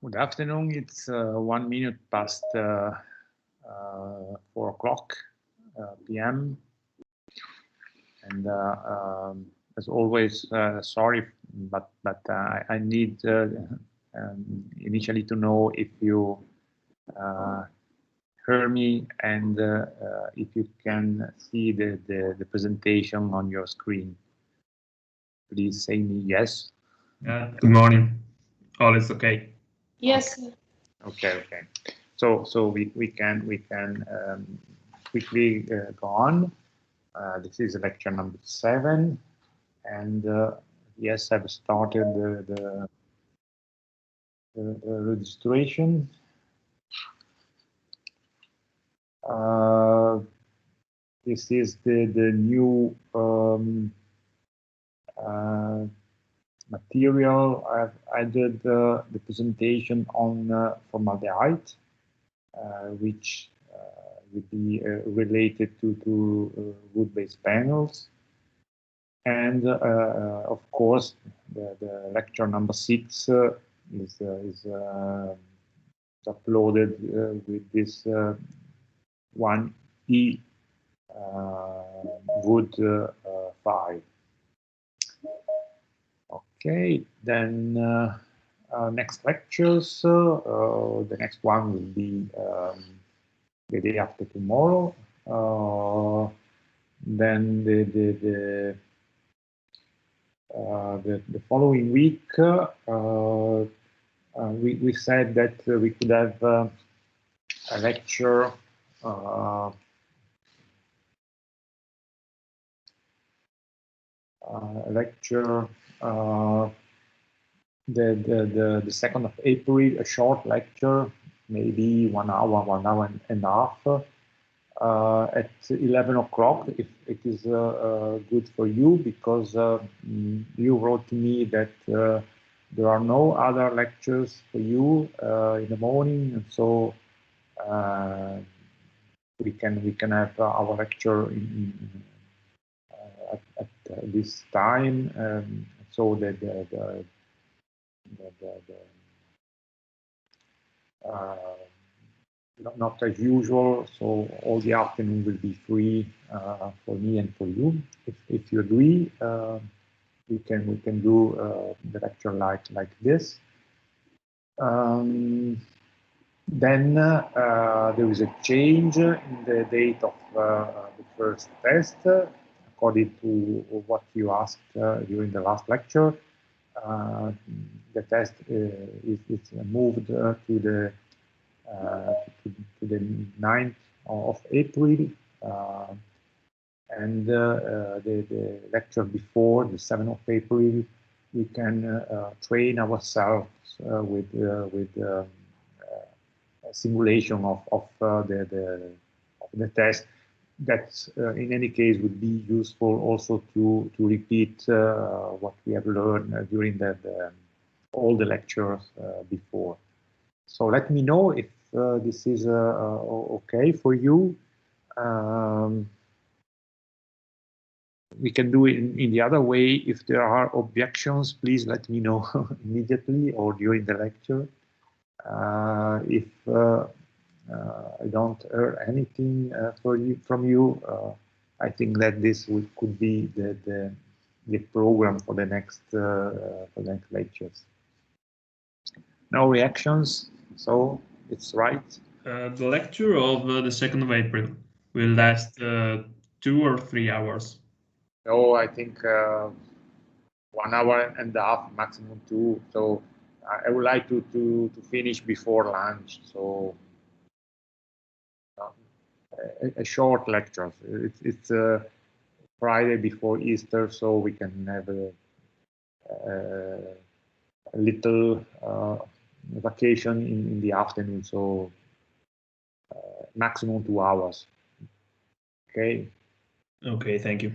Good afternoon. It's 1 minute past 4 o'clock p.m. And as always, sorry, but I need initially to know if you hear me and if you can see the presentation on your screen. Please say me yes. Good morning. All is okay. Yes. Okay. So we can quickly go on. This is lecture number 7, and yes, I've started the registration. This is the new material. I've added the presentation on formaldehyde, which would be related to wood-based panels. And of course, the lecture number 6 is uploaded with this 1e wood file. Okay, then next lectures. The next one will be the day after tomorrow. Then the following week, we said that we could have a lecture the 2nd of April, a short lecture, maybe 1 hour, 1 hour and a half, at 11 o'clock, if it is good for you, because you wrote to me that there are no other lectures for you in the morning, and so we can have our lecture at this time, so that not as usual, so all the afternoon will be free for me and for you. If you agree, we can do the lecture like this. Then there is a change in the date of the first test, according to what you asked during the last lecture. The test is moved to the 9th of April, and the lecture before, the 7th of April, we can train ourselves with a simulation of the test. That in any case would be useful also to repeat what we have learned during all the lectures before. So let me know if this is okay for you. We can do it in the other way. If there are objections, please let me know immediately or during the lecture. If I don't hear anything from you, I think that this could be the program for the next lectures. No reactions, so it's right. The lecture of the 2nd of April will last 2 or 3 hours. No, I think 1 hour and a half, maximum 2. So I would like to finish before lunch. So a short lecture. It's Friday before Easter, so we can have a little vacation in the afternoon. So maximum 2 hours. Okay. Okay, thank you.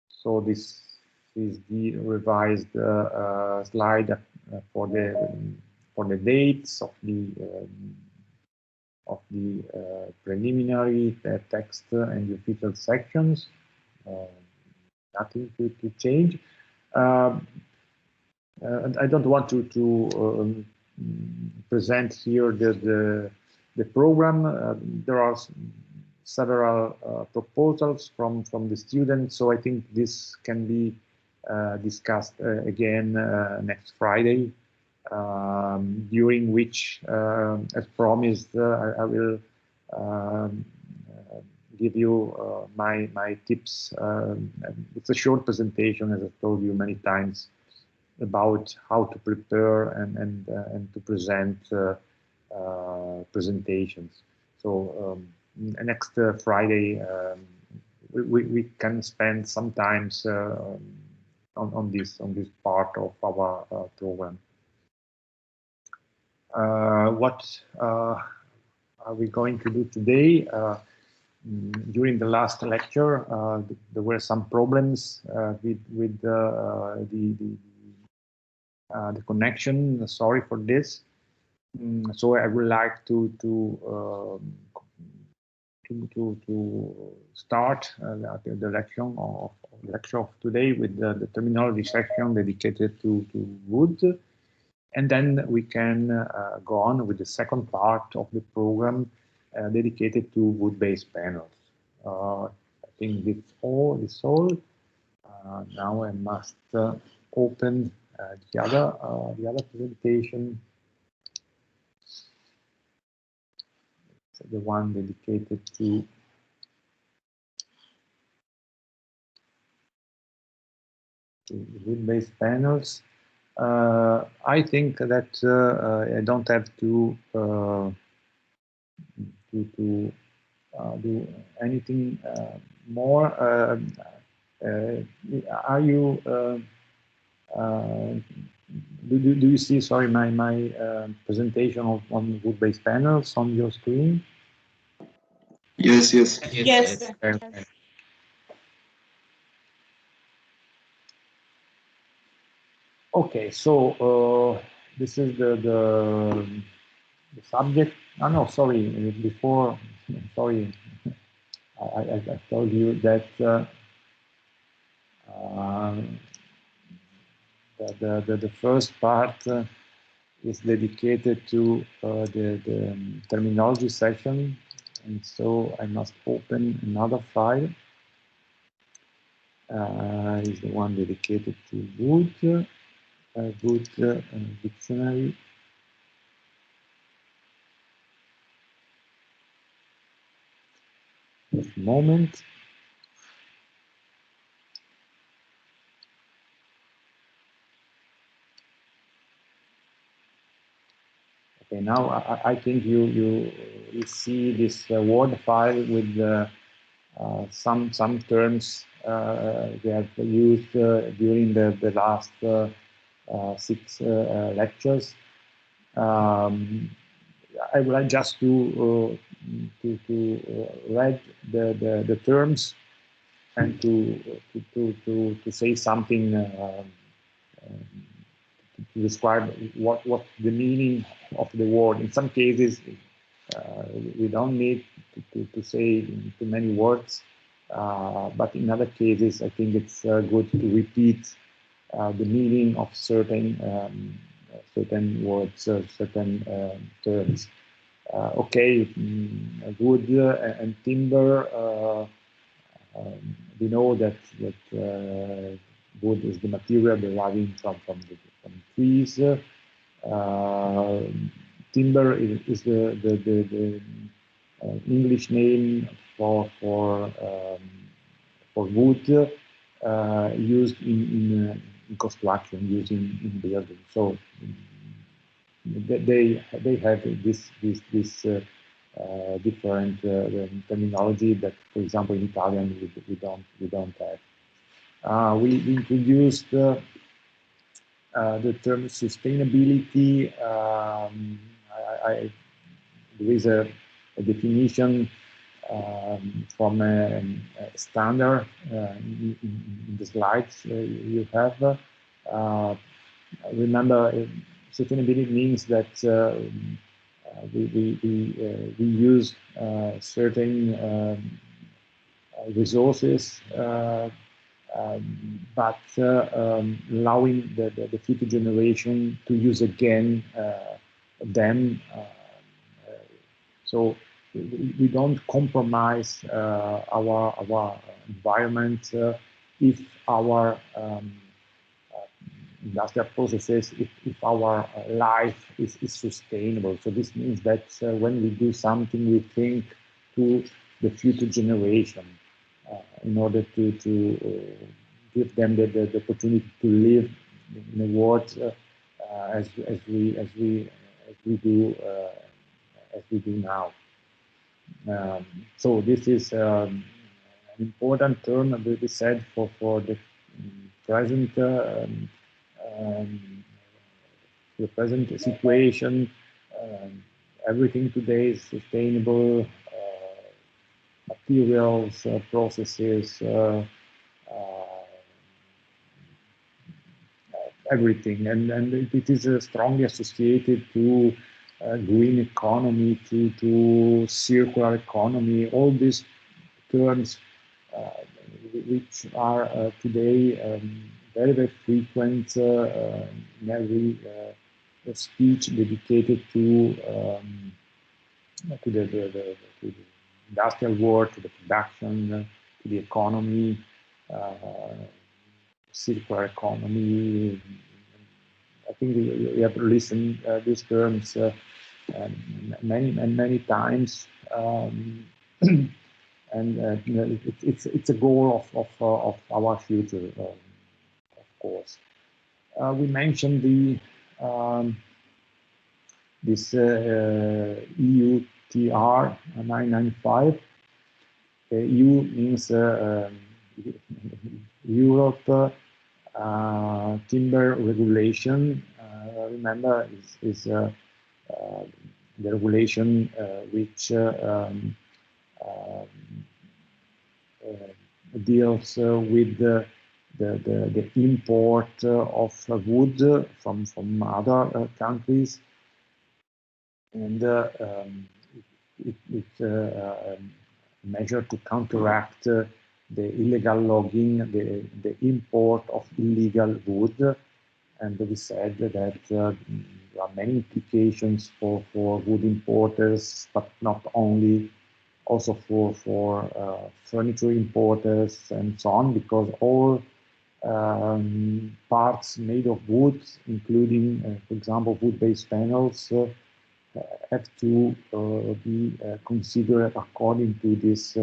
So this is the revised slide for the dates of the preliminary text and the official sections. Nothing to change. And I don't want to present here the program. There are several proposals from the students, so I think this can be discussed again next Friday, during which, as promised, I will um, give you my tips. It's a short presentation, as I've told you many times, about how to prepare and to present presentations. So next Friday, we can spend some times on this part of our program. What are we going to do today? During the last lecture, there were some problems with the connection. Sorry for this. So I would like to start the lecture of today with the terminology section dedicated to wood, and then we can go on with the second part of the program dedicated to wood-based panels. I think that's all. Now I must open the other presentation, so the one dedicated to wood-based panels. I think that I don't have to do anything more. Are you? Do you see? Sorry, my presentation on wood-based panels on your screen? Yes, yes. Yes. Okay. Okay, so this is the subject. Oh, no, sorry. Before, sorry, I told you that the first part is dedicated to the terminology section, and so I must open another file. Is the one dedicated to wood, dictionary. Just a moment. Okay, now I think you see this Word file with some terms we have used during the last 6 lectures. I would like just to read the terms and to say something to describe what the meaning of the word. In some cases, we don't need to say too many words, but in other cases, I think it's good to repeat the meaning of certain words, certain terms. Okay, wood and timber. We know that wood is the material deriving from trees. Timber is the English name for wood used in construction, used in building. So they have this different terminology that, for example, in Italian we don't have. We introduced the term sustainability. There is a definition from a standard in the slides you have. Remember, sustainability means that we use certain resources but allowing the future generation to use again them. So we don't compromise our environment if our industrial processes, if our life is sustainable. So this means that when we do something, we think to the future generation in order to give them the opportunity to live in a world as we do now. So this is an important term that we said for the present the present situation. Everything today is sustainable. Materials, processes, everything, and it is strongly associated to green economy, to circular economy. All these terms, which are today very, very frequent in every speech dedicated to the industrial world, to the production, to the economy, circular economy. I think we have listened these terms many times, and you know, it's a goal of our future, of course. We mentioned the this EUTR 995. EU means Europe timber regulation. Remember, is the regulation which deals with the import of wood from other countries, and it's a measure to counteract the illegal logging, the import of illegal wood. And we said that there are many implications for wood importers, but not only, also for furniture importers and so on, because all parts made of wood, including, for example, wood-based panels, have to be considered according to this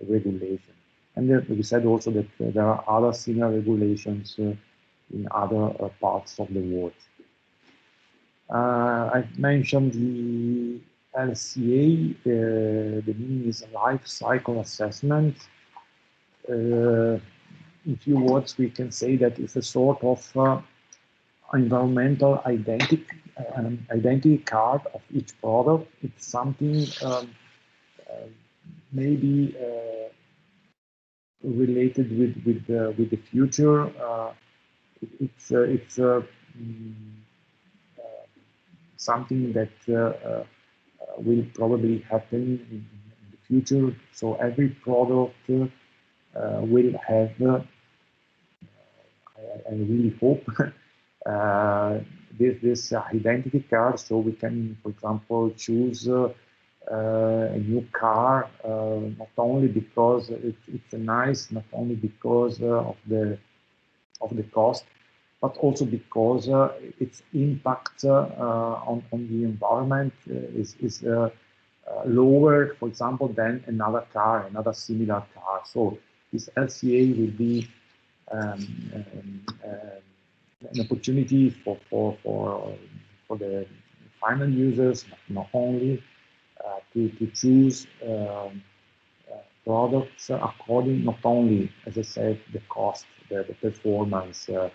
regulation. And we said also that there are other similar regulations in other parts of the world. I've mentioned the LCA, the meaning is life cycle assessment. In few words, we can say that it's a sort of environmental identity card of each product. It's something maybe related with the future. It's something that will probably happen in the future. So every product will have, I really hope, this identity card, so we can, for example, choose a new car, not only because it's nice, not only because of the cost, but also because its impact on the environment is lower, for example, than another car, another similar car. So this LCA will be an opportunity for the final users, not only to choose products according not only, as I said, the cost, the performance, the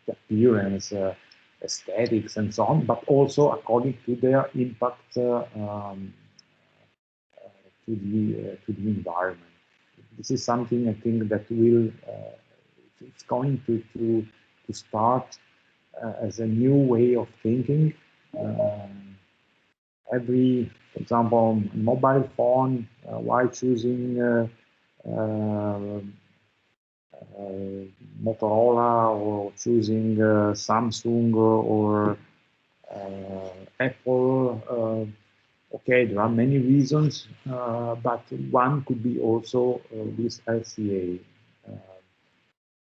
appearance, aesthetics, and so on, but also according to their impact to the environment. This is something I think that will it's going to start as a new way of thinking. Every For example, mobile phone, why choosing Motorola or choosing Samsung or Apple. Okay, there are many reasons, but one could be also this LCA.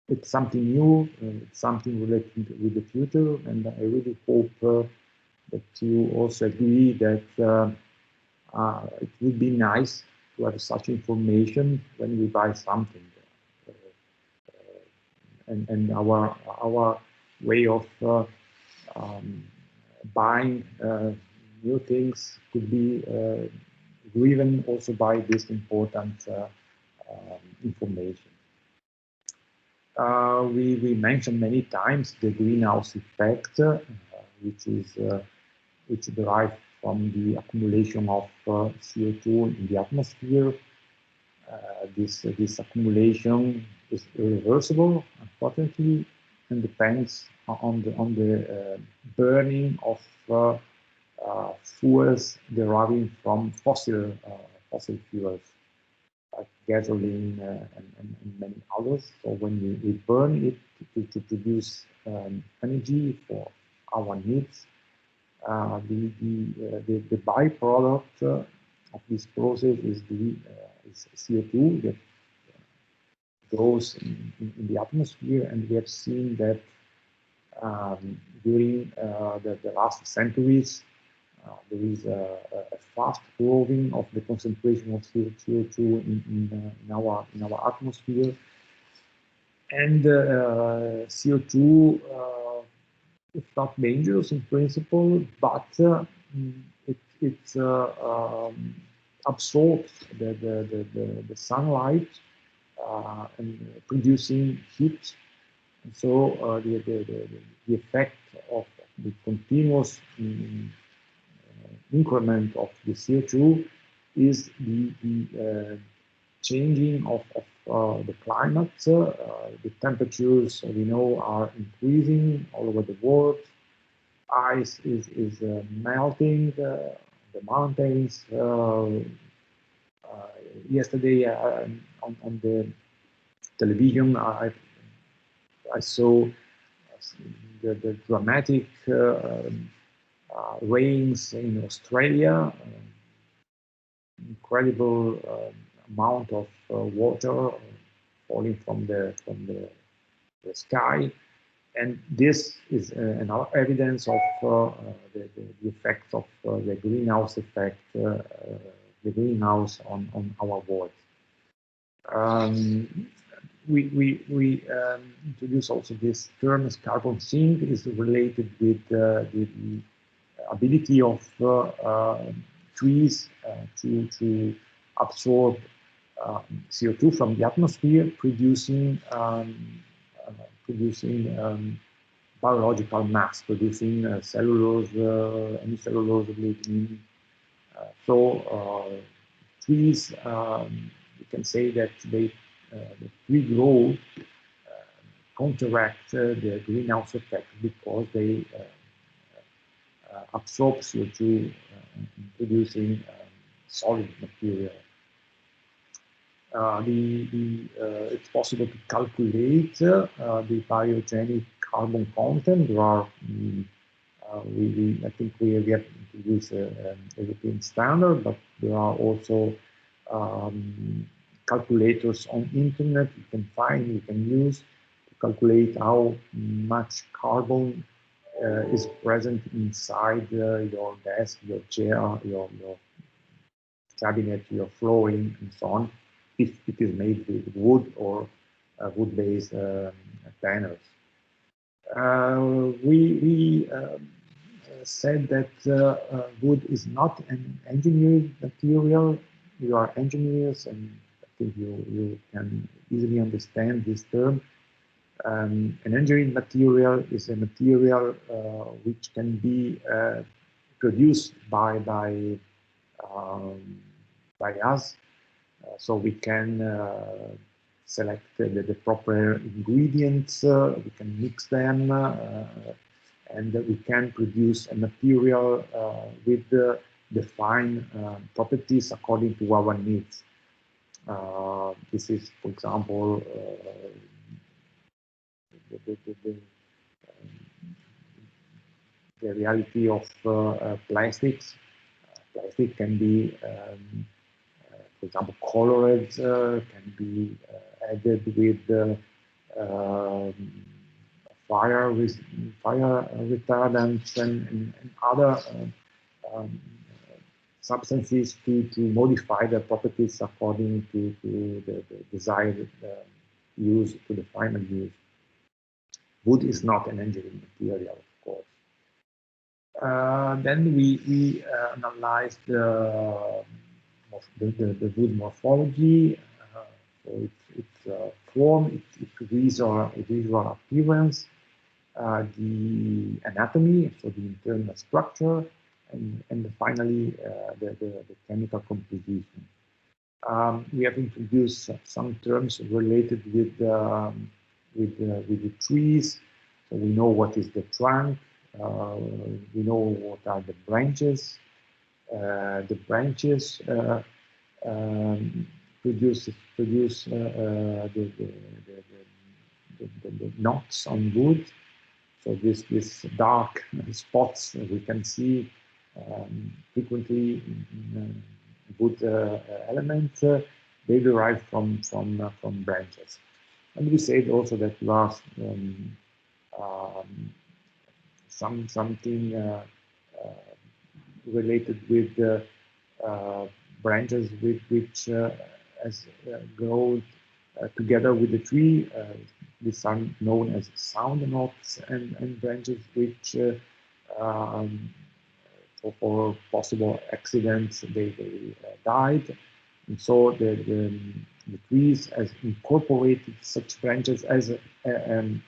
It's something new, it's something related with the future, and I really hope that you also agree that it would be nice to have such information when we buy something. And our way of um, buying new things could be driven also by this important information. We mentioned many times the greenhouse effect, which derives from the accumulation of CO2 in the atmosphere. This accumulation is irreversible, unfortunately, and depends on the burning of fuels deriving from fossil fuels like gasoline and many others. So when we burn it to produce energy for our needs, the byproduct of this process is is CO2 that goes in the atmosphere, and we have seen that during the last centuries there is a fast growing of the concentration of CO2 in our atmosphere, and CO2 it's not dangerous in principle, but it absorbs the sunlight and producing heat. And so the effect of the continuous increment of the CO2 is the changing of the climate. The temperatures, we know, are increasing all over the world. Ice is melting, the mountains. Yesterday on the television, I saw the dramatic rains in Australia, incredible amount of water falling from the sky, and this is another evidence of the effect of the greenhouse effect, the greenhouse on our world. We introduce also this term as carbon sink is related with the ability of trees to absorb CO2 from the atmosphere, producing biological mass, producing cellulose, hemicellulose, lignin. So trees, you can say that the tree growth counteract the greenhouse effect because they absorb CO2, producing solid material. It's possible to calculate the biogenic carbon content. There are, I think we have introduced a European standard, but there are also calculators on internet you can use to calculate how much carbon is present inside your desk, your chair, your cabinet, your flooring, and so on, if it is made with wood or wood-based panels. We said that wood is not an engineered material. You are engineers, and I think you can easily understand this term. An engineered material is a material which can be produced by us, so we can select the proper ingredients, we can mix them, and we can produce a material with define properties according to our needs. This is, for example, the reality of plastics. Plastic can be, for example, colored, can be added with fire retardants and other substances to modify the properties according to the desired use, to the final use. Wood is not an engineering material, of course. Then we analyzed the wood morphology, so its form, its visual appearance, the anatomy, so the internal structure, and finally the chemical composition. We have introduced some terms related with the trees. So we know what is the trunk. We know what are the branches. The branches produce the knots on wood. So this dark spots we can see frequently in wood elements. They derive from branches. And we said also that there are something related with branches which as grow together with the tree. These are known as sound knots and branches which for possible accidents they died. And so the trees has incorporated such branches as an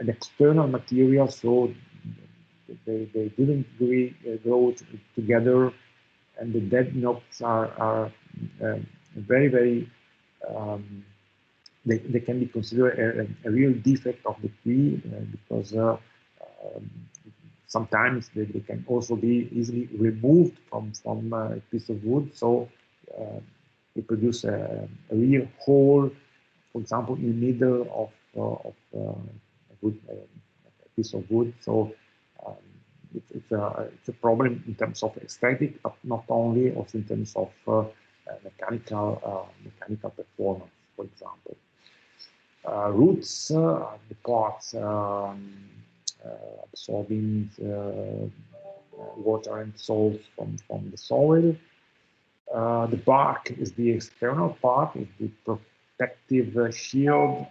external material, so they didn't grow together, and the dead knots are very they can be considered a real defect of the tree because sometimes they can also be easily removed from a piece of wood, so they produce a real hole, for example, in the middle of a piece of wood. So it's a problem in terms of aesthetic, but not only, also in terms of mechanical performance, for example. Roots are the parts absorbing water and salt from the soil. The bark is the external part, is the protective shield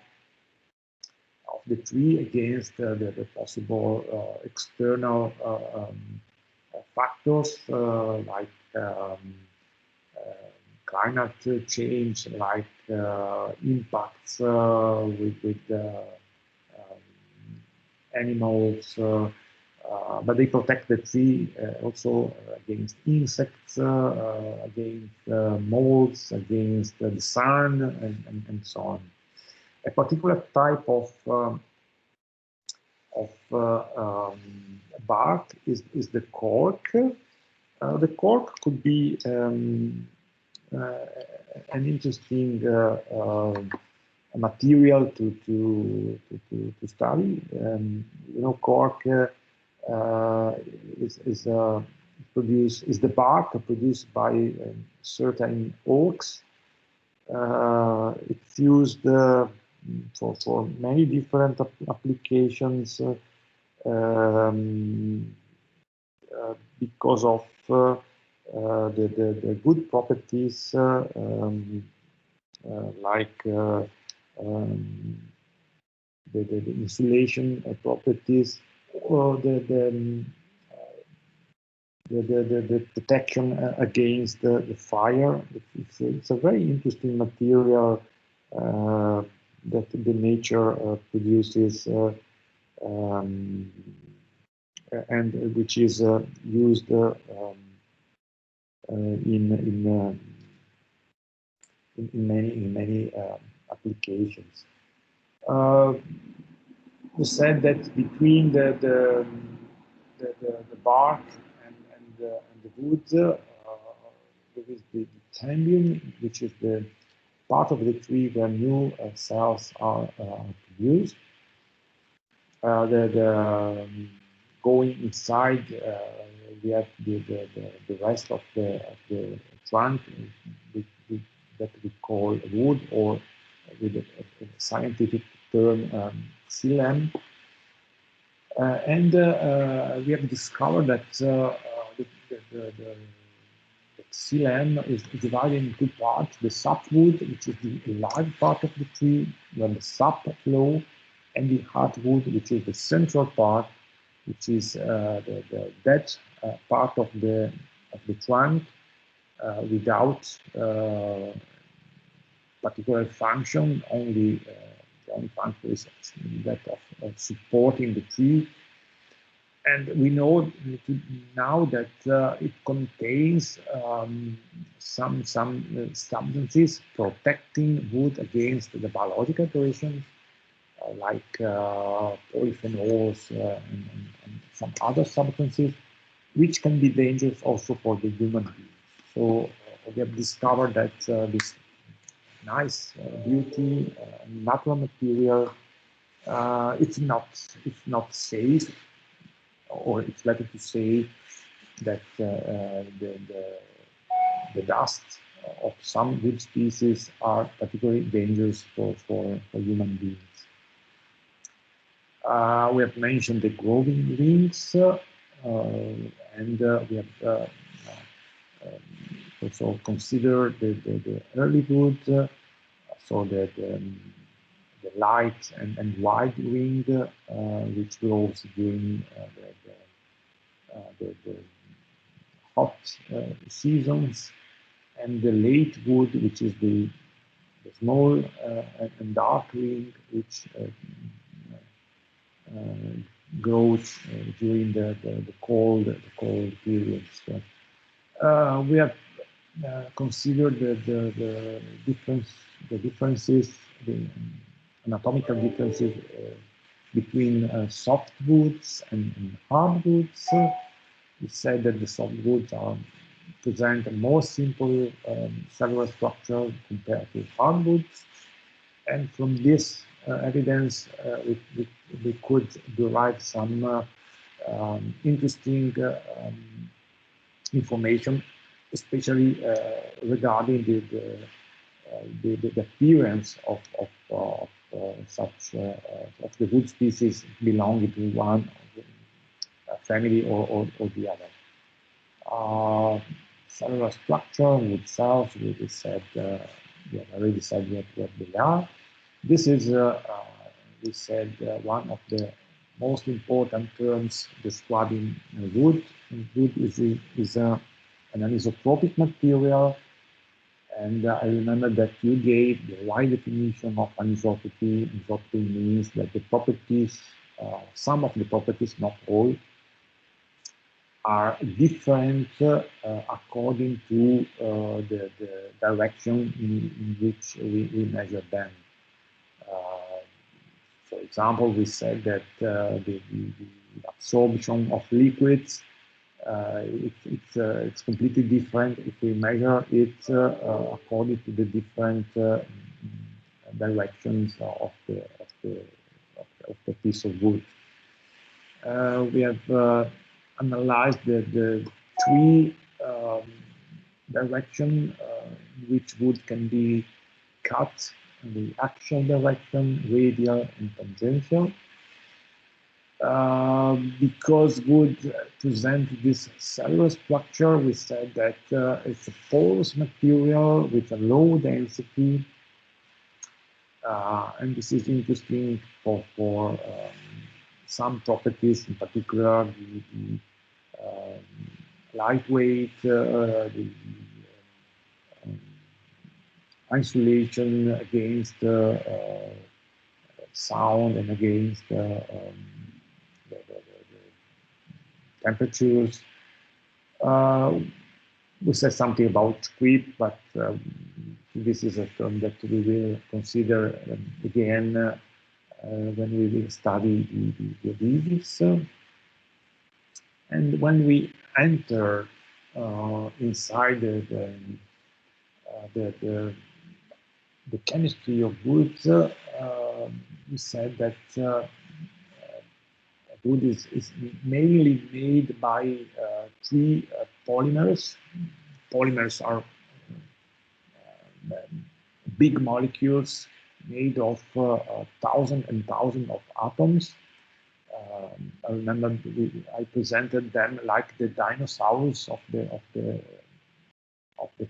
of the tree against the possible external factors like climate change, like impacts with animals, but they protect the tree also against insects, against molds, against the sun, and so on. A particular type of bark is the cork. The cork could be an interesting material to study. You know, cork is the bark produced by certain oaks. It's used for many different applications because of the good properties like the insulation properties, or the protection against the fire. It's a very interesting material that the nature produces and which is used in many applications. We said that between the bark and the wood, there is the cambium, which is the part of the tree where new cells are produced. Going inside, we have the rest of the trunk that we call wood, or with a scientific term, xylem. And we have discovered that the xylem is divided in two parts: the sapwood, which is the live part of the tree, where the sap flow, and the heartwood, which is the central part, which is the dead part of the trunk, without particular function. Only the only function is that of supporting the tree. And we know now that it contains some substances protecting wood against the biological agressions, like polyphenols and some other substances, which can be dangerous also for the human being. So we have discovered that this nice, beauty, natural material, it's not safe, or it's better to say that the dust of some wood species are particularly dangerous for human beings. We have mentioned the growing rings, and we have also considered the early wood, so the light and wide ring, which grows during the hot seasons, and the late wood, which is the small and dark ring, which grows during the cold periods. We have considered the differences, the anatomical differences between soft woods and hard woods. We said that the soft woods present a more simple cellular structure compared to hardwoods, and from this evidence we could derive some interesting information, especially regarding the appearance of such of the wood species belonging to one family or the other. Cellular structure, wood cells, we said, we have already said what they are. This is, we said, one of the most important terms describing wood. And wood is an anisotropic material, and I remember that you gave the wide definition of anisotropy. Anisotropy means that the properties, some of the properties, not all, are different according to the direction in which we measure them. For example, we said that the absorption of liquids, it's completely different if we measure it according to the different directions of the piece of wood. We have analyzed the three directions in which wood can be cut: the axial direction, radial, and tangential. Because wood presents this cellular structure, we said that it's a porous material with a low density, and this is interesting for some properties, in particular the lightweight, the insulation against sound and against the temperatures. We said something about creep, but this is a term that we will consider again when we will study the adhesives. And when we enter inside the chemistry of wood, we said that wood is mainly made by three polymers. Polymers are big molecules made of thousands and thousands of atoms. I remember I presented them like the dinosaurs of the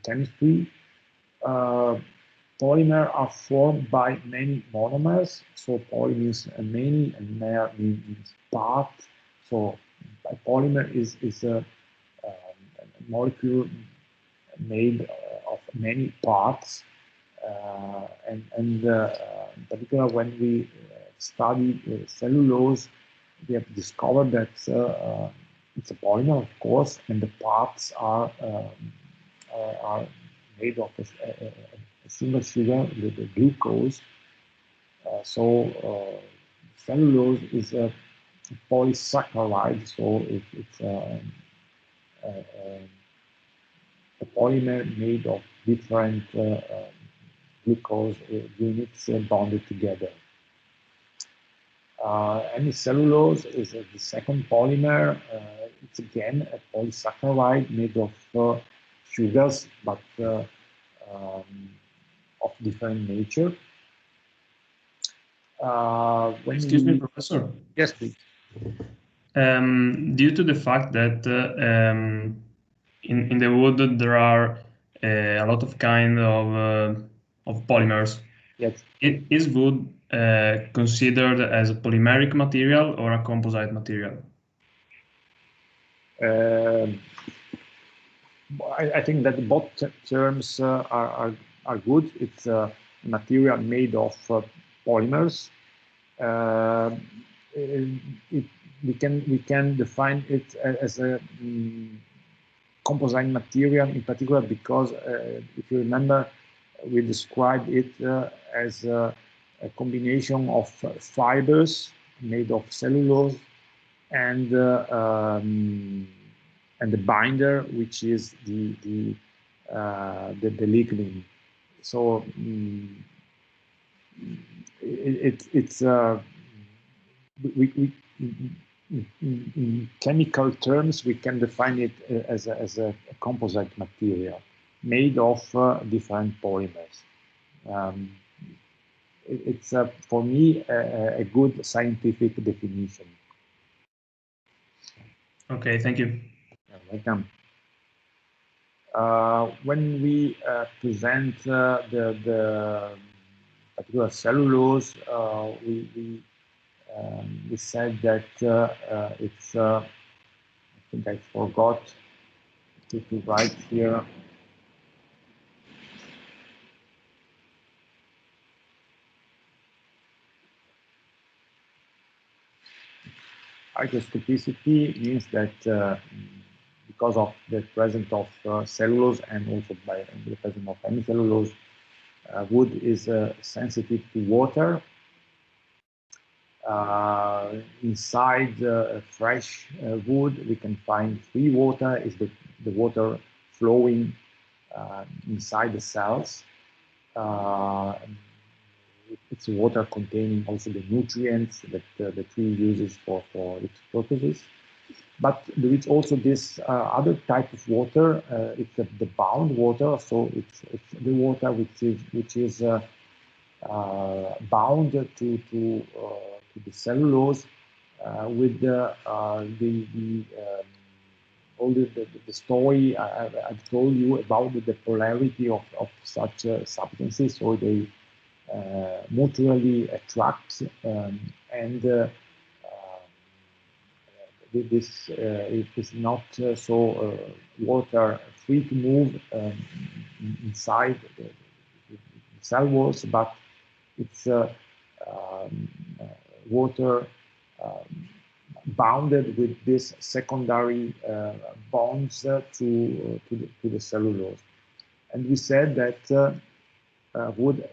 chemistry. Polymers are formed by many monomers. So poly means many, and mer means part. So a polymer is a molecule made of many parts. And in particular, when we study cellulose, we have discovered that it's a polymer, of course, and the parts are made of a single sugar, the glucose. So cellulose is a polysaccharide, so it's a polymer made of different glucose units bonded together. Hemicellulose is the second polymer. It's again a polysaccharide made of sugars, but of different nature. Excuse me, Professor. Yes, please. Due to the fact that in the wood there are a lot of kind of polymers. Yes. Is wood considered as a polymeric material or a composite material? I think that both terms are good. It's a material made of polymers. We can define it as a composite material in particular because if you remember, we described it as a combination of fibers made of cellulose and the binder, which is the lignin. So it's in chemical terms, we can define it as a composite material made of different polymers. It's for me a good scientific definition. Okay, thank you. You're welcome. When we present the particular cellulose, we said that it's, I think I forgot to write here. Hygroscopicity means that because of the presence of cellulose and also by the presence of hemicellulose, wood is sensitive to water. Inside fresh wood, we can find free water, is the water flowing inside the cells. It's water containing also the nutrients that the tree uses for its purposes. But there is also this other type of water. It's the bound water, so it's the water which is bound to the cellulose with all the story I've told you about the polarity of such substances, so they mutually attract and this is not so water free to move inside the cell walls, but it's water bounded with these secondary bonds to the cellulose. And we said that wood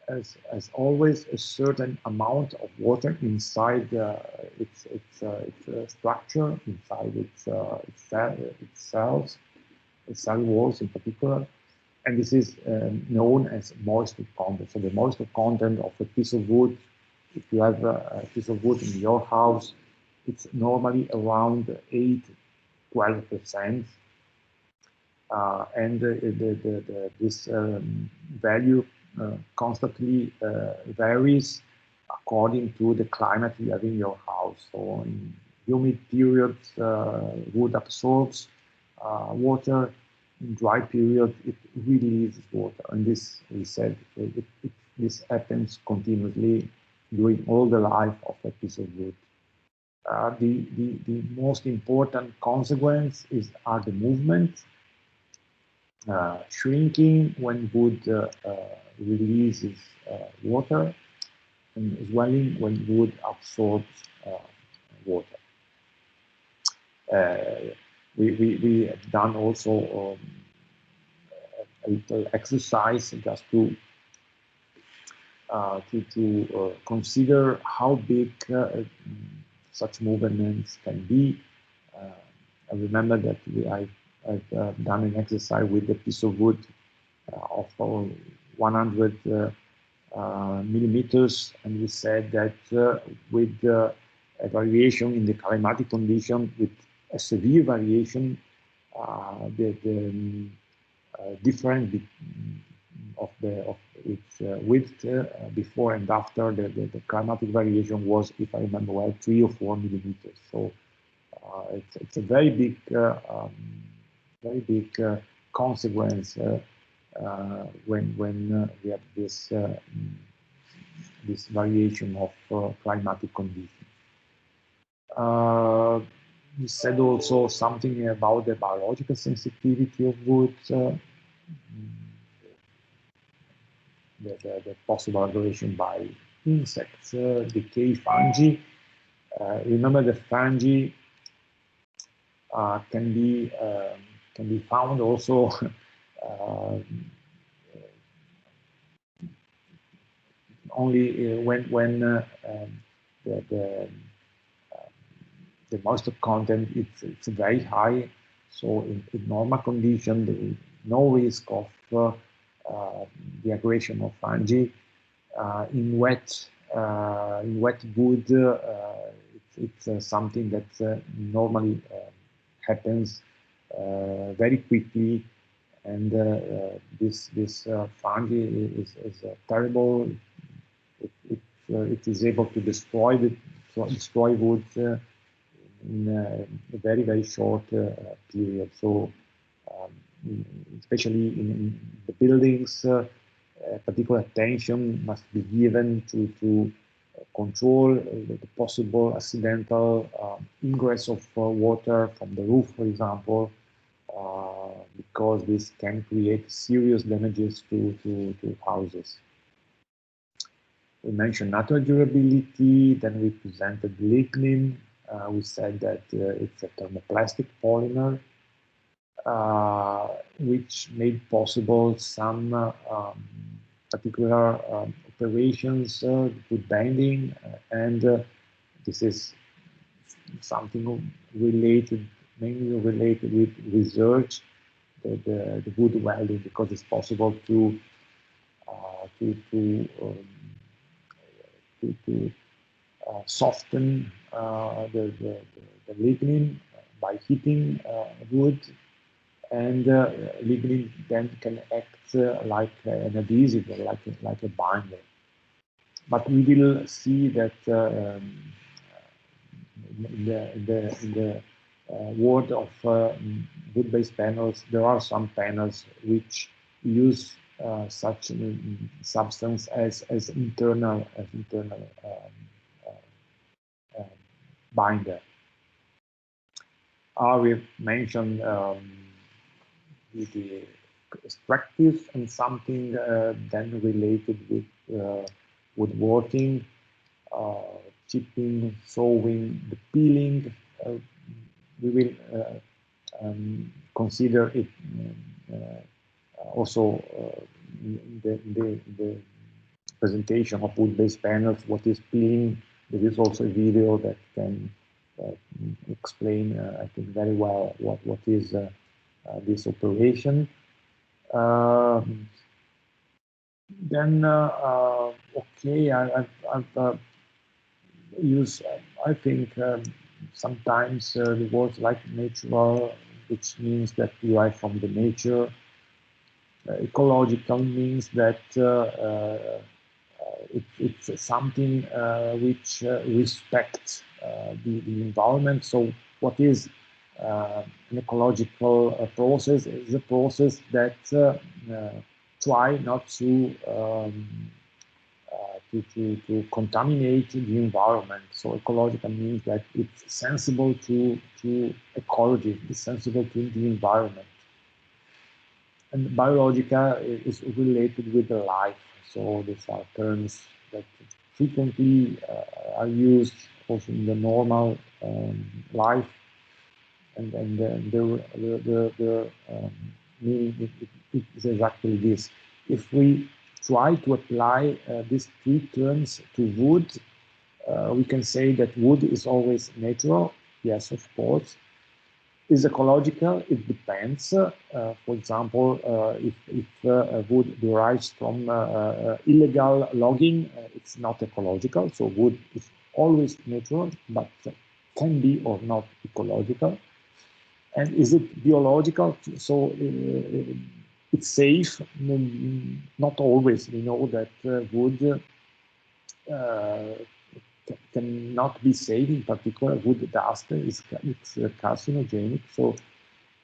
as always a certain amount of water inside its structure, inside its cells, its cell walls in particular, and this is known as moisture content. So the moisture content of a piece of wood, if you have a piece of wood in your house, it's normally around 8–12%. And this value constantly varies according to the climate you have in your house. So in humid periods, wood absorbs water. In dry period, it releases water, and this, we said, this happens continuously during all the life of a piece of wood. The most important consequence are the movement. Shrinking when wood releases water, and swelling when wood absorbs water. We have done also a little exercise just to consider how big such movements can be. I remember that I've done an exercise with a piece of wood of 100 millimeters, and we said that with a variation in the climatic condition, with a severe variation, the difference of its width before and after the climatic variation was, if I remember well, 3 or 4 millimeters. So it's a very big consequence when we have this variation of climatic conditions. We said also something about the biological sensitivity of wood, the possible aggression by insects, decay, fungi. Remember, the fungi can be found also only when the moisture content it's very high. So in normal condition, there is no risk of the aggression of fungi. In wet wood, it's something that normally happens very quickly, and this fungi is terrible. It is able to destroy wood in a very short period. So especially in the buildings, particular attention must be given to control the possible accidental ingress of water from the roof, for example, because this can create serious damages to houses. We mentioned natural durability, then we presented lignin. We said that it's a thermoplastic polymer, which made possible some particular operations with bending, and this is something mainly related with research, the wood welding, because it's possible to soften the lignin by heating wood, and lignin then can act like an adhesive, like a binder. But we will see that in the world of wood-based panels, there are some panels which use such substance as internal binder. We've mentioned the extractive and something then related with woodworking, chipping, sawing, the peeling. We will consider it also in the presentation of wood-based panels, what is peeling. There is also a video that can explain, I think, very well what is this operation. Then, okay, I've used, I think, sometimes the words like natural, which means that derived from the nature. Ecological means that it's something which respects the environment. So what is an ecological process is a process that try not to contaminate the environment. So ecological means that it's sensible to ecology, it's sensible to the environment. And biological is related with the life. So these are terms that frequently are used also in the normal life, and the meaning is exactly this. If we try to apply these three terms to wood, we can say that wood is always natural. Yes, of course. Is ecological? It depends. For example, if wood derives from illegal logging, it's not ecological. So wood is always natural, but can be or not ecological. And is it biological? So it's safe. Not always. We know that wood cannot be safe. In particular, wood dust is carcinogenic. So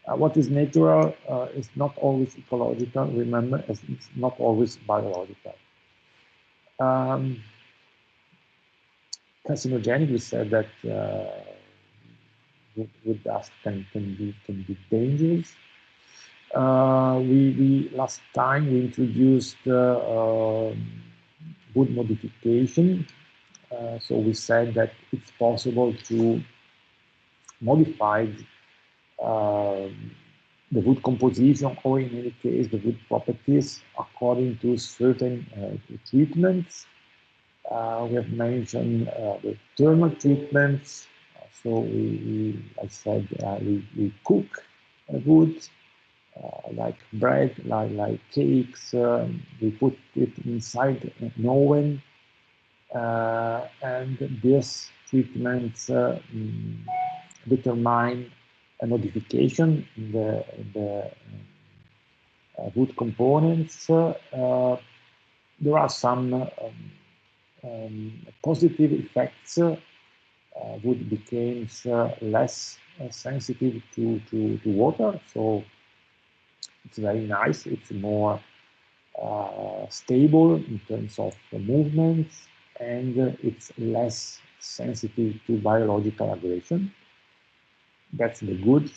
what is natural is not always ecological. Remember, it's not always biological. Carcinogenic, we said that wood dust can be dangerous. We last time we introduced wood modification. So we said that it's possible to modify the wood composition, or in any case, the wood properties according to certain treatments. We have mentioned the thermal treatments. So I said, we cook wood like bread, like cakes. We put it inside an oven, and this treatment determine a modification in the wood components. There are some positive effects. Wood becomes less sensitive to water, so it's very nice. It's more stable in terms of movements, and it's less sensitive to biological aggression. That's the good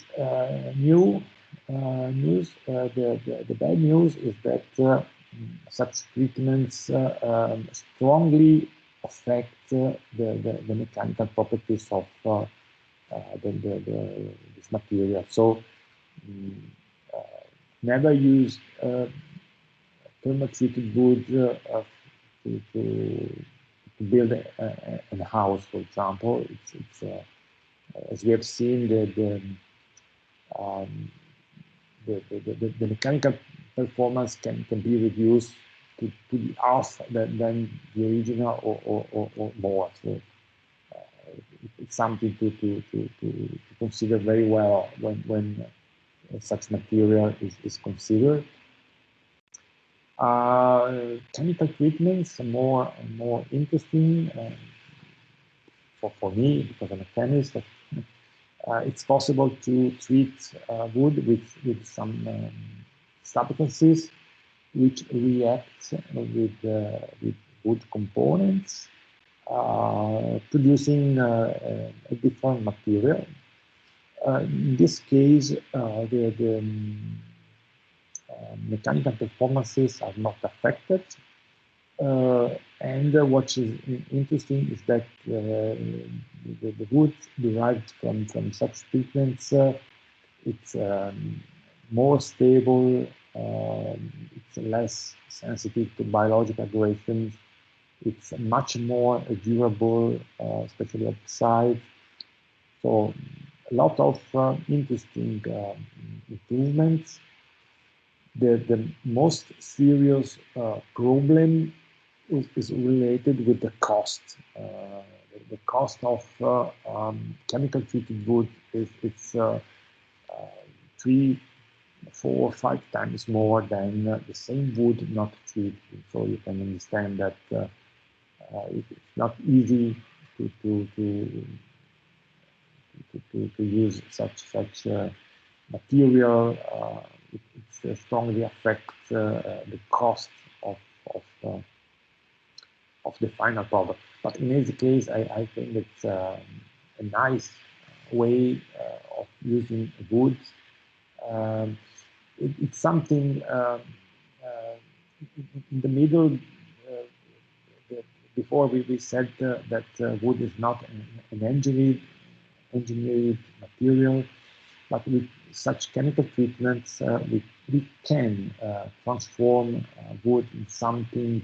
news. The bad news is that such treatments strongly affect the mechanical properties of this material. So never use thermal-treated wood to build a house, for example. It's as we have seen, the mechanical performance can be reduced to the half than the original or more. So it's something to consider very well when such material is considered. Chemical treatments are more interesting for me, because I'm a chemist. It's possible to treat wood with some substances which react with wood components, producing a different material. In this case, the mechanical performances are not affected. And what is interesting is that the wood derived from such treatments, it's more stable, it's less sensitive to biological aggressions, It's much more durable, especially at the side. So a lot of interesting improvements. The most serious problem is related with the cost. The cost of chemical treated wood is it's 3, 4, 5 times more than the same wood not treated. So you can understand that it's not easy to use such material. It strongly affects the cost of the final product. But in any case, I think it's a nice way of using wood. It's something in the middle. Before we said that wood is not an engineered material, but with such chemical treatments, we can transform wood in something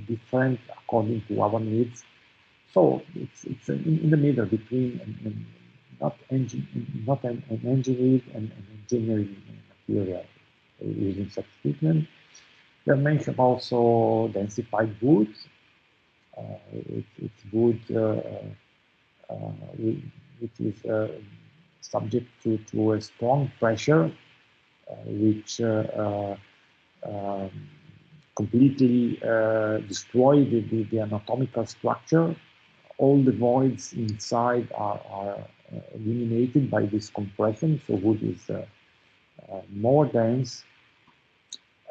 different according to our needs. So it's in the middle between not an engineered and an engineered material using such treatment. They mentioned also densified wood. It's wood which is subject to a strong pressure, which completely destroy the anatomical structure. All the voids inside are eliminated by this compression, so wood is more dense,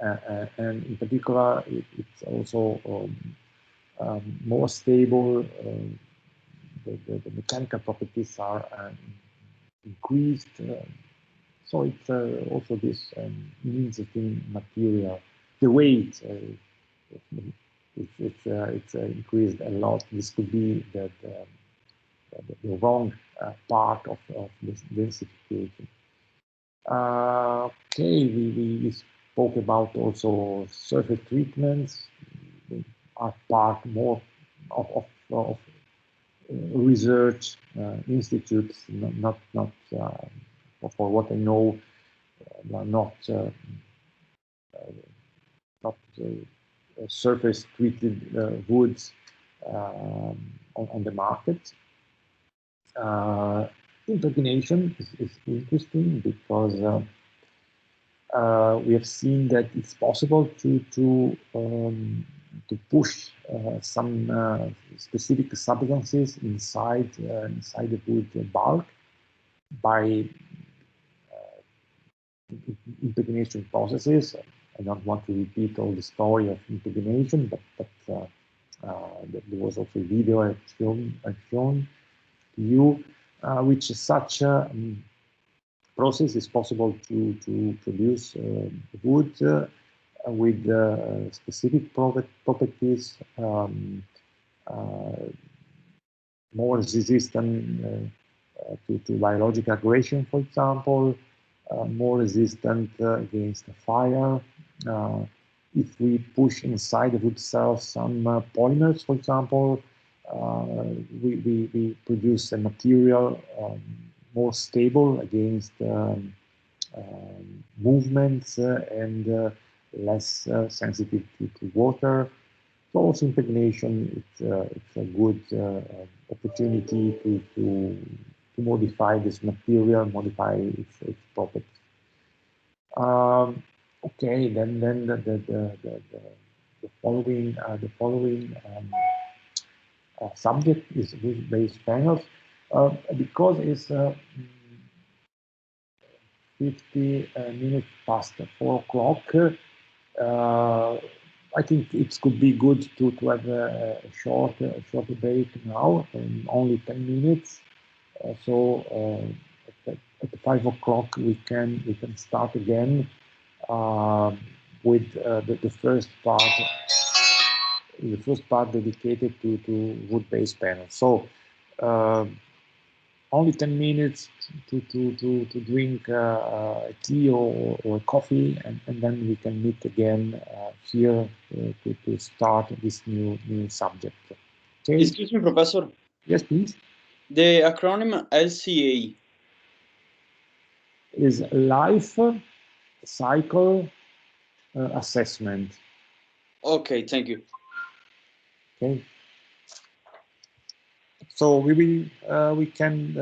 and in particular, it's also more stable. The mechanical properties are increased. So it's also this interesting material. The weight it's increased a lot. This could be the wrong part of this densification. Okay, we spoke about also surface treatments. They are part more of research institutes, not for what I know, not surface treated woods on the market. Impregnation is interesting because we have seen that it's possible to push some specific substances inside the wood bulk by impregnation processes. I don't want to repeat all the story of impregnation, but there was also a video I've shown to you, which such process is possible to produce wood with specific properties, more resistant to biological aggression, for example, more resistant against fire. If we push inside the wood cells some polymers, for example, we produce a material more stable against movements and less sensitive to water. So also impregnation, it's a good opportunity to modify this material, modify its properties. Okay, then the following subject is wood-based panels. Because it's 50 minutes past 4 o'clock, I think it could be good to have a short break now, only 10 minutes. So at 5 o'clock we can start again with the first part. The first part dedicated to wood-based panels. So only 10 minutes to drink tea or coffee, and then we can meet again here to start this new subject. Okay? Excuse me, Professor. Yes, please. The acronym LCA is life cycle assessment. Okay, thank you. Okay. So we can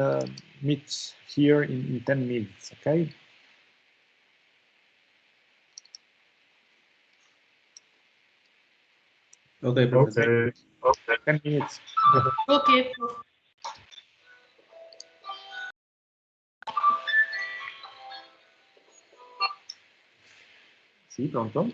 meet here in 10 minutes. Okay. Okay, Professor. Okay. 10 minutes. Okay. Sì, pronto?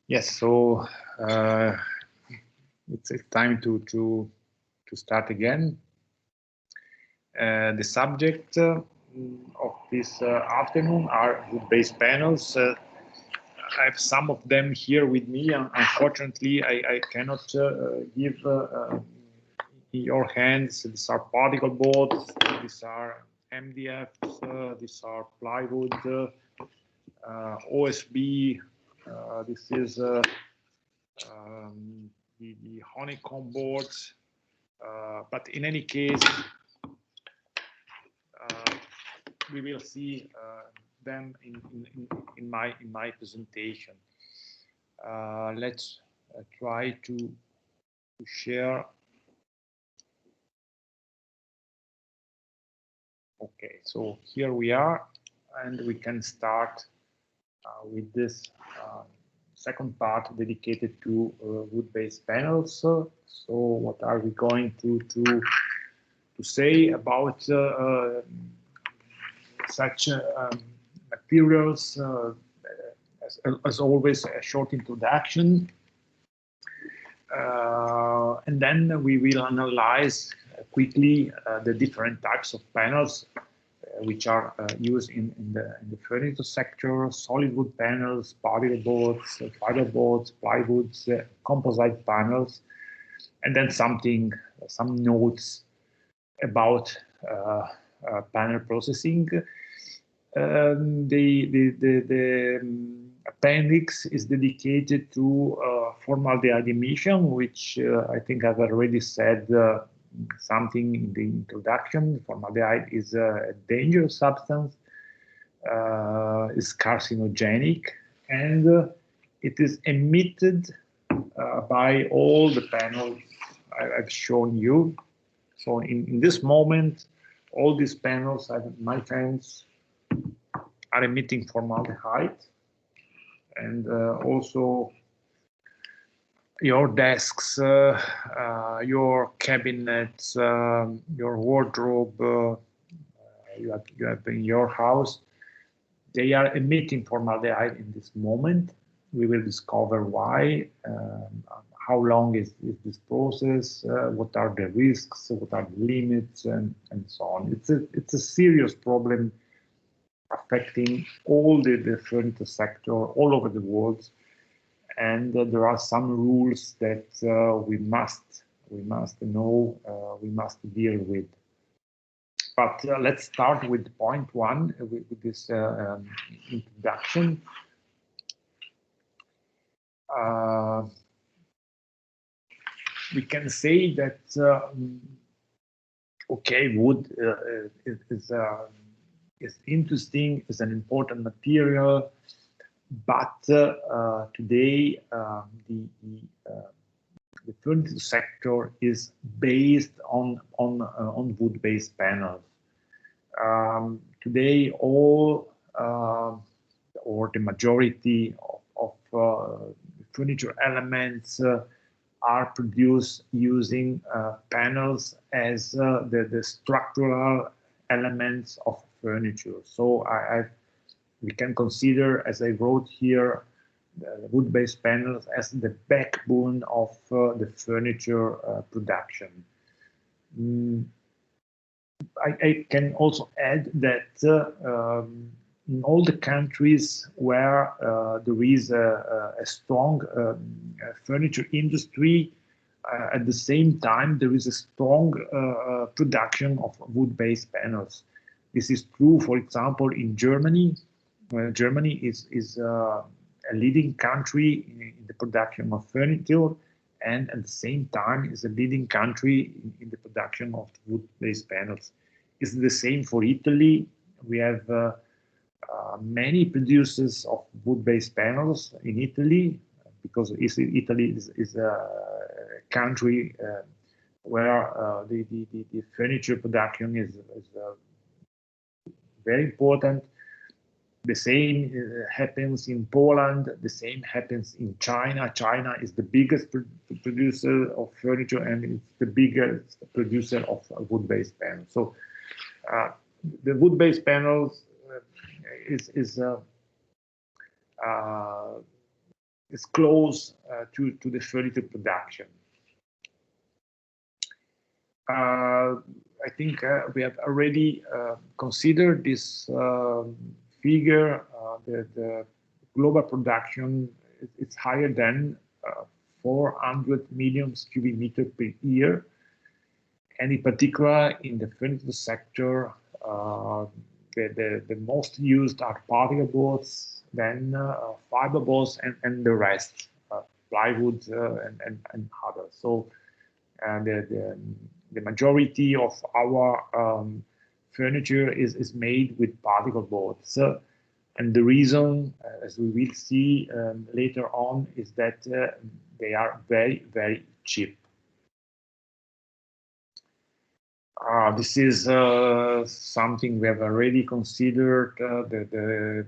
Yes, so it's time to start again. The subject of this afternoon are wood-based panels. I have some of them here with me. Unfortunately, I cannot give in your hands. These are particle boards. These are MDFs. These are plywood, OSB. This is the honeycomb boards. But in any case, we will see them in my presentation. Let's try to share. Okay, so here we are, and we can start with this second part dedicated to wood-based panels. So what are we going to say about such materials? As always, a short introduction, and then we will analyze quickly the different types of panels which are used in the furniture sector: solid wood panels, particle boards, fiber boards, plywoods, composite panels, and then some notes about panel processing. The appendix is dedicated to formaldehyde emission, which I think I've already said something in the introduction. Formaldehyde is a dangerous substance, is carcinogenic, and it is emitted by all the panels I've shown you. So in this moment, all these panels, my fans, are emitting formaldehyde, and also your desks, your cabinets, your wardrobe you have in your house, they are emitting formaldehyde in this moment. We will discover why, how long is this process, what are the risks, what are the limits, and so on. It's a serious problem affecting all the furniture sector all over the world, and there are some rules that we must know, we must deal with. But let's start with point one, with this introduction. We can say that okay, wood is interesting, is an important material, but today the furniture sector is based on wood-based panels. Today, all or the majority of furniture elements are produced using panels as the structural elements of furniture. So we can consider, as I wrote here, the wood-based panels as the backbone of the furniture production. I can also add that in all the countries where there is a strong furniture industry, at the same time there is a strong production of wood-based panels. This is true, for example, in Germany. Germany is a leading country in the production of furniture, and at the same time is a leading country in the production of wood-based panels. It's the same for Italy. We have many producers of wood-based panels in Italy, because Italy is a country where the furniture production is very important. The same happens in Poland. The same happens in China. China is the biggest producer of furniture, and it's the biggest producer of wood-based panels. So the wood-based panels is is close to the furniture production. I think we have already considered this figure. The global production is higher than 400 million cubic meters per year. And in particular, in the furniture sector, the most used are particle boards, then fiberboards, and the rest, plywood and others. So the majority of our furniture is made with particle boards. And the reason, as we will see later on, is that they are very, very cheap. This is something we have already considered. The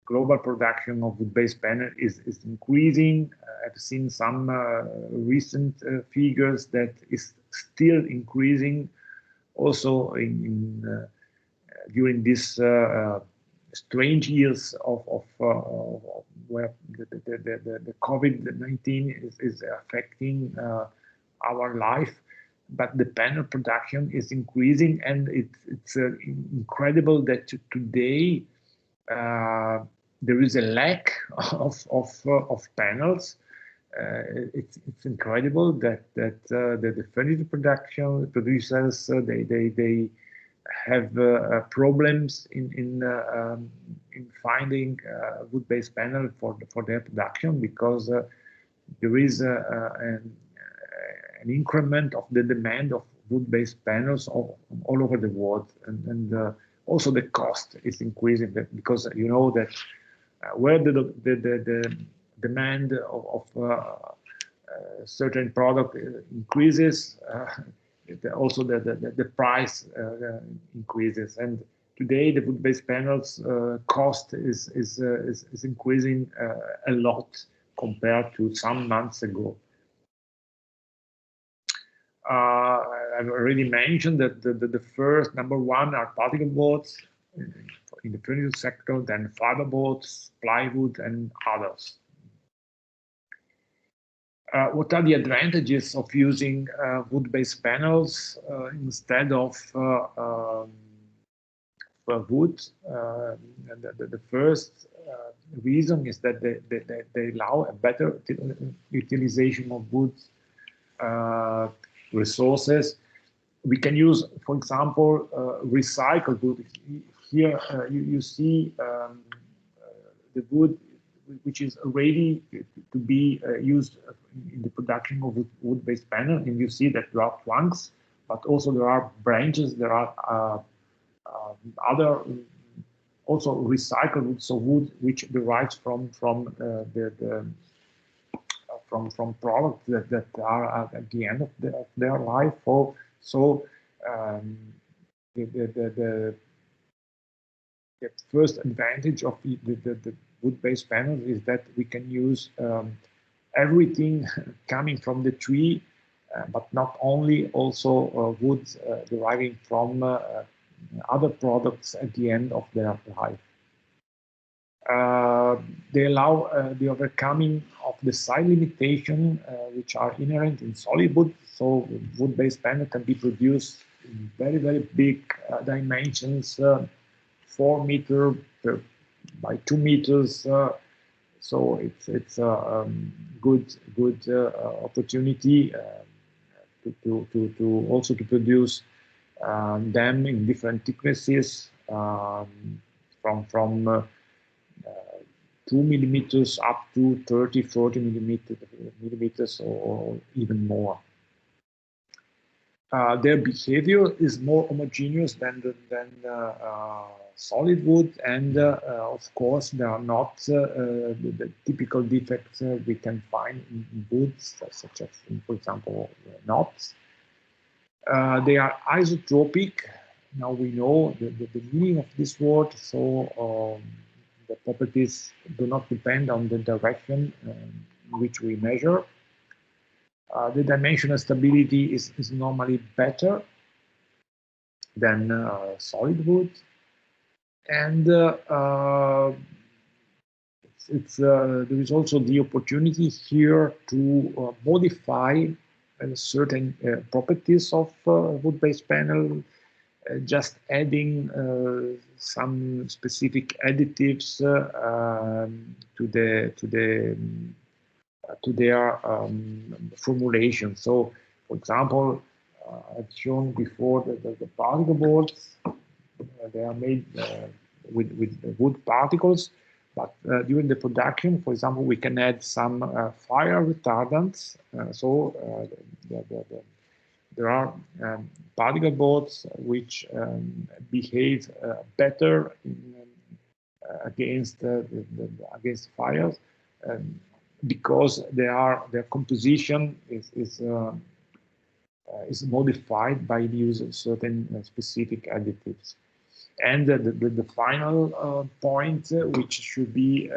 global production of wood-based panel is increasing. I've seen some recent figures that is still increasing. Also, during this strange years of where the COVID-19 is affecting our life. But the panel production is increasing, and it's incredible that today there is a lack of panels. It's incredible that the furniture production producers they have problems in finding wood-based panel for their production, because there is an increment of the demand of wood-based panels all over the world, and also the cost is increasing, because you know that where the demand of certain product increases, also the price increases. And today the wood-based panels cost is increasing a lot compared to some months ago. I've already mentioned that the first number one are particle boards in the furniture sector, then fiberboards, plywood, and others. What are the advantages of using wood-based panels instead of wood? The first reason is that they allow a better utilization of wood resources. We can use, for example, recycled wood. Here you see the wood which is ready to be used in the production of wood-based panel, and you see that there are trunks, but also there are branches. There are other also recycled wood, so wood which derives from products that are at the end of their life. So the first advantage of the wood-based panels is that we can use everything coming from the tree, but not only, also wood deriving from other products at the end of their life. They allow the overcoming of the size limitation which are inherent in solid wood. So wood-based panel can be produced in very, very big dimensions, 4 meters by 2 meters. So it's a good opportunity to also to produce them in different thicknesses, from 2 millimeters up to 30, 40 millimeters or even more. Their behavior is more homogeneous than solid wood, and of course there are not the typical defects we can find in woods, such as, for example, knots. They are isotropic. Now we know the meaning of this word, so the properties do not depend on the direction in which we measure. The dimensional stability is normally better than solid wood, and there is also the opportunity here to modify certain properties of wood-based panel, just adding some specific additives to their formulation. So, for example, I've shown before the particle boards. They are made with wood particles, but during the production, for example, we can add some fire retardants. There are particle boards which behave better against against fires because their composition is modified by the use of certain specific additives. And the final point, which should be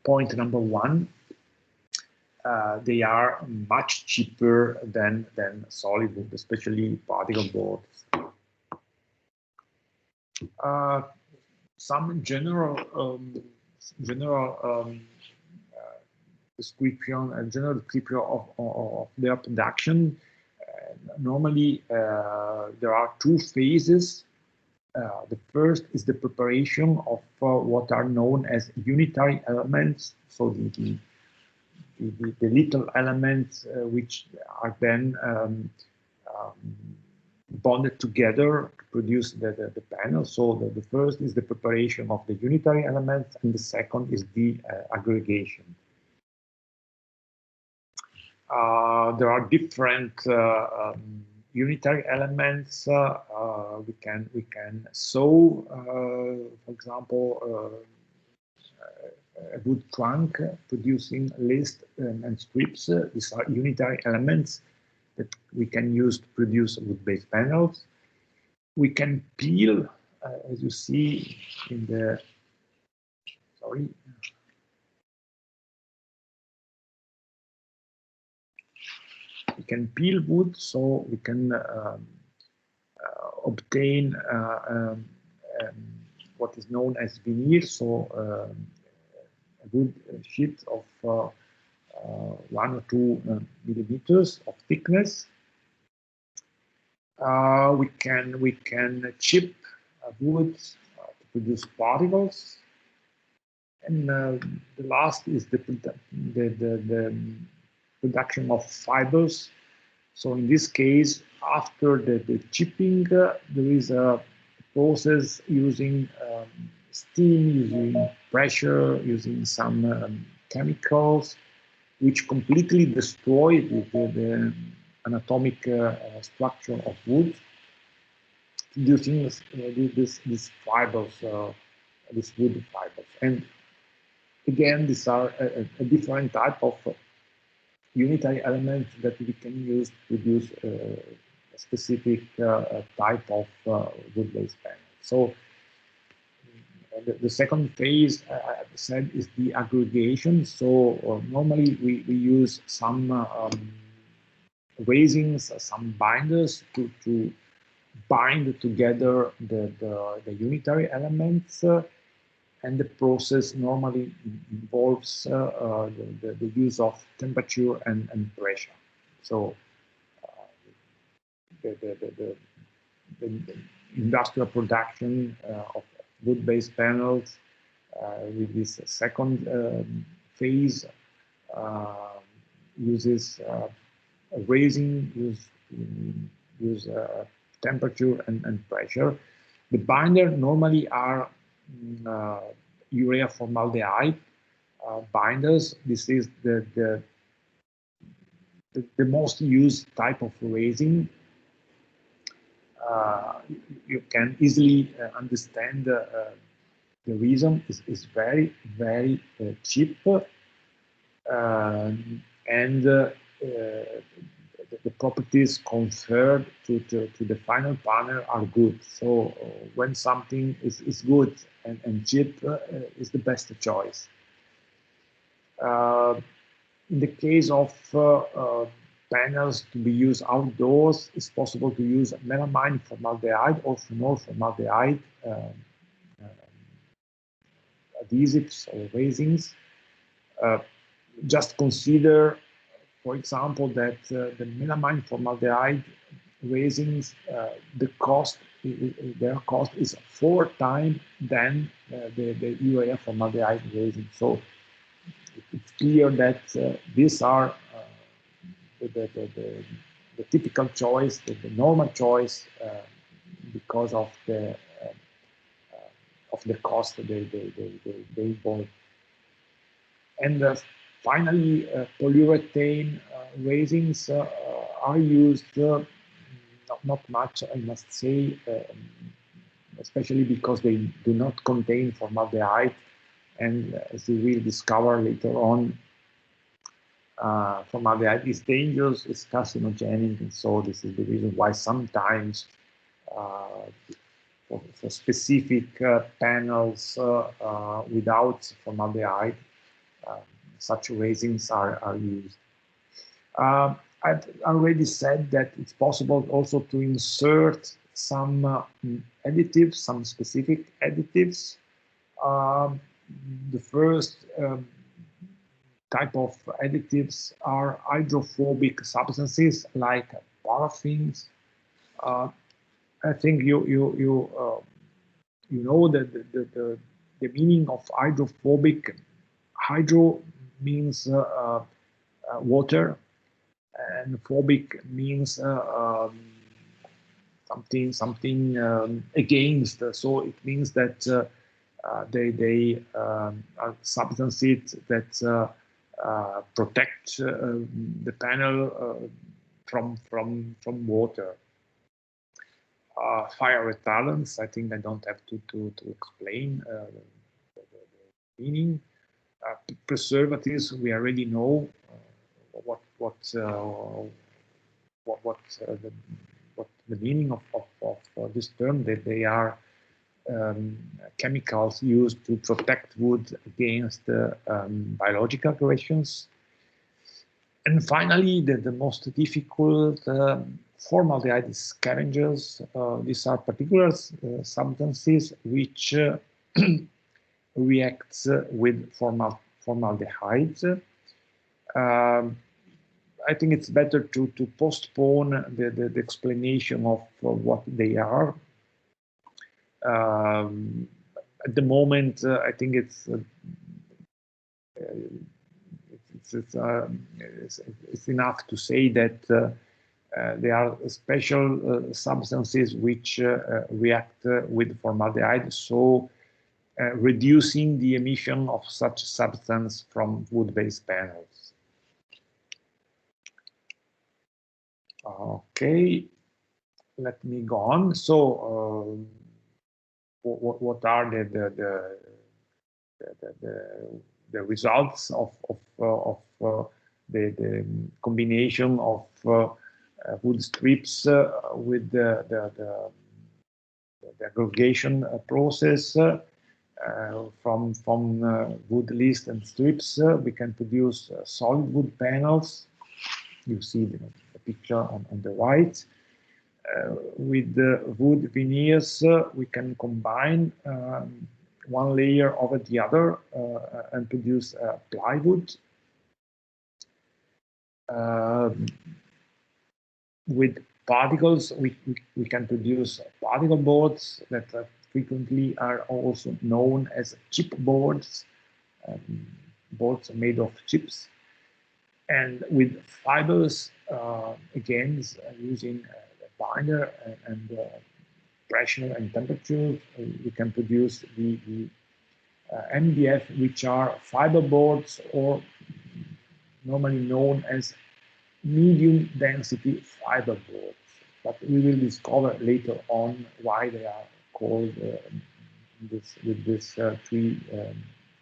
point number one, they are much cheaper than solid wood, especially particle boards. Some general description and general description of their production. Normally, there are two phases. The first is the preparation of what are known as unitary elements, so the little elements which are then bonded together to produce the panel. So the first is the preparation of the unitary elements, and the second is the aggregation. There are different unitary elements. We can sew, for example, a wood trunk producing list and strips. These are unitary elements that we can use to produce wood-based panels. We can peel, as you see in the, sorry. We can peel wood, so we can obtain what is known as veneer, so a wood sheet of 1 or 2 millimeters of thickness. We can chip wood to produce particles, and the last is the production of fibers. So in this case, after the chipping, there is a process using steam, using pressure, using some chemicals, which completely destroy the anatomic structure of wood, producing these fibers, these wood fibers. And again, these are a different type of unitary elements that we can use to produce a specific type of wood-based panel. So the second phase, I said, is the aggregation. So normally we use some resins, some binders to bind together the unitary elements. And the process normally involves the use of temperature and pressure. So the industrial production of wood-based panels with this second phase uses resin, use temperature and pressure. The binder normally are urea formaldehyde binders. This is the most used type of resin. You can easily understand the reason is very cheap, and the properties conferred to the final panel are good. So when something is good and cheap, is the best choice. In the case of panels to be used outdoors, it's possible to use melamine formaldehyde or phenol formaldehyde adhesives or resins. Just consider, for example, that the melamine formaldehyde resins, their cost is 4 times than the urea formaldehyde resin. So it's clear that these are the typical choice, the normal choice, because of the cost they involve. And finally, polyurethane resins are used not much, I must say, especially because they do not contain formaldehyde, and as we will discover later on, formaldehyde is dangerous, it's carcinogenic, and so this is the reason why sometimes for specific panels without formaldehyde, such resins are used. I've already said that it's possible also to insert some additives, some specific additives. The first type of additives are hydrophobic substances like paraffins. I think you know the meaning of hydrophobic. Hydro means water, and phobic means something against. So it means that they are substances that protect the panel from water. Fire retardants, I think I don't have to explain the meaning. Preservatives, we already know what the meaning of this term, that they are chemicals used to protect wood against biological aggressions. And finally, the most difficult, formaldehyde scavengers. These are particular substances which react with formaldehyde. I think it's better to postpone the explanation of what they are. At the moment, I think it's enough to say that there are special substances which react with formaldehyde, so reducing the emission of such substance from wood-based panels. Okay, let me go on. So, what are the results of the combination of wood strips with the aggregation process? From wood list and strips, we can produce solid wood panels. You see the picture on the right. With the wood veneers, we can combine one layer over the other and produce plywood. With particles, we can produce particle boards that frequently are also known as chip boards, boards made of chips. And with fibers, again, using a binder and pressure and temperature, we can produce the MDF, which are fiber boards, or normally known as medium density fiber boards. But we will discover later on why they are called with these three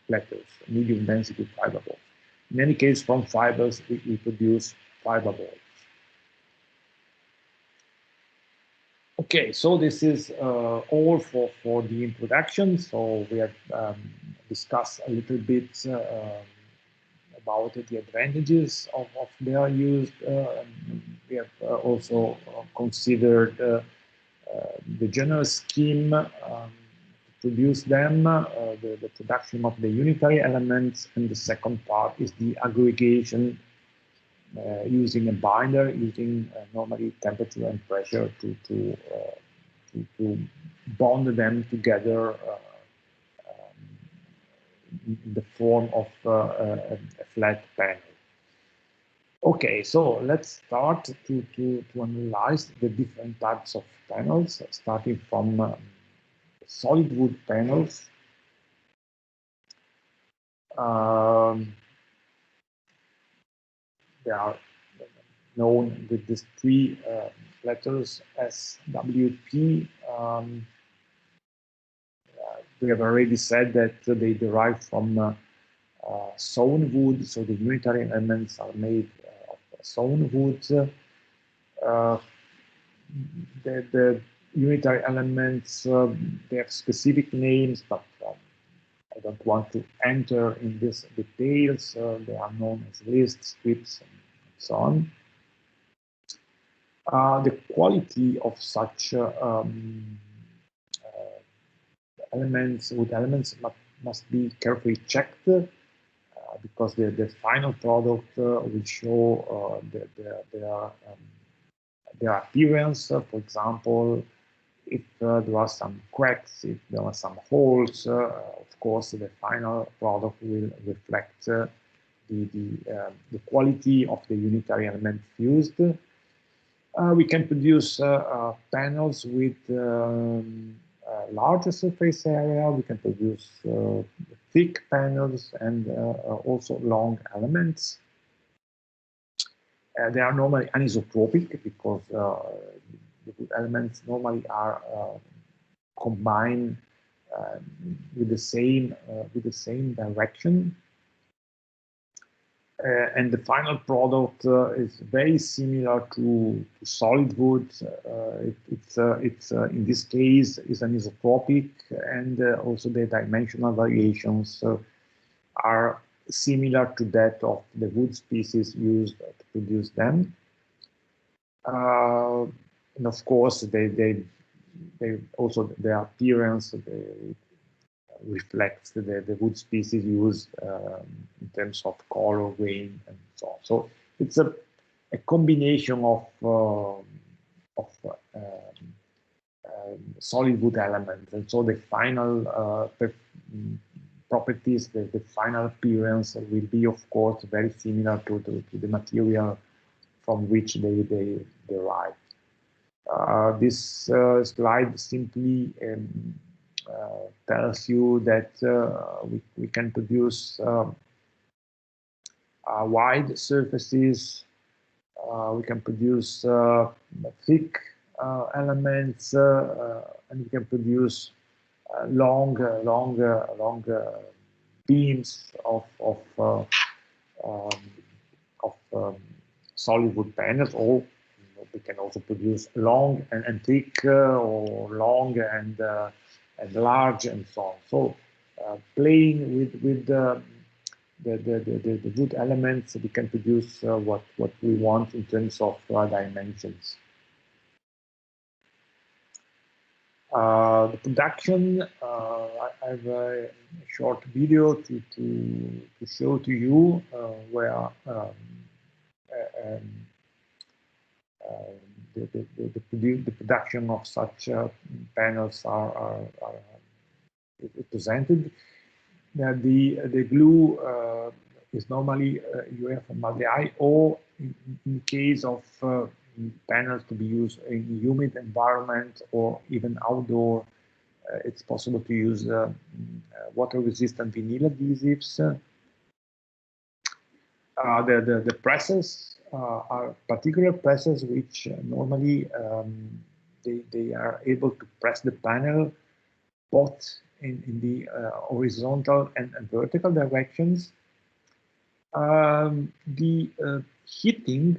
letters, medium density fiber boards. In any case, from fibers, we produce fiber boards. Okay, so this is all for the introduction. So we have discussed a little bit about the advantages of their use. We have also considered the general scheme, produce them, the production of the unitary elements, and the second part is the aggregation using a binder, using normally temperature and pressure to bond them together in the form of a flat panel. Okay, so let's start to analyze the different types of panels, starting from solid wood panels. They are known with these three letters SWP. We have already said that they derive from sawn wood, so the unitary elements are made of sawn wood. The unitary elements, they have specific names, but I don't want to enter in these details. They are known as lists, strips, and so on. The quality of such elements, wood elements, must be carefully checked because the final product will show their appearance. For example, if there are some cracks, if there are some holes, of course, the final product will reflect the quality of the unitary element fused. We can produce panels with larger surface area. We can produce thick panels and also long elements. They are normally anisotropic because the elements normally are combined with the same direction. And the final product is very similar to solid wood. It's in this case is anisotropic, and also the dimensional variations are similar to that of the wood species used to produce them. And of course, they also their appearance reflects the wood species used in terms of color, grain, and so on. So it's a combination of solid wood elements, and so the final properties, the final appearance will be, of course, very similar to the material from which they derive. This slide simply tells you that we can produce wide surfaces, we can produce thick elements, and we can produce long beams of solid wood panels, or we can also produce long and thick, or long and large, and so on. So playing with the wood elements, we can produce what we want in terms of dimensions. The production, I have a short video to show to you where the production of such panels are presented. The glue is normally UF-formaldehyde, or in case of panels to be used in humid environment or even outdoor, it's possible to use water-resistant vinyl adhesives. The presses are particular presses which normally they are able to press the panel both in the horizontal and vertical directions. The heating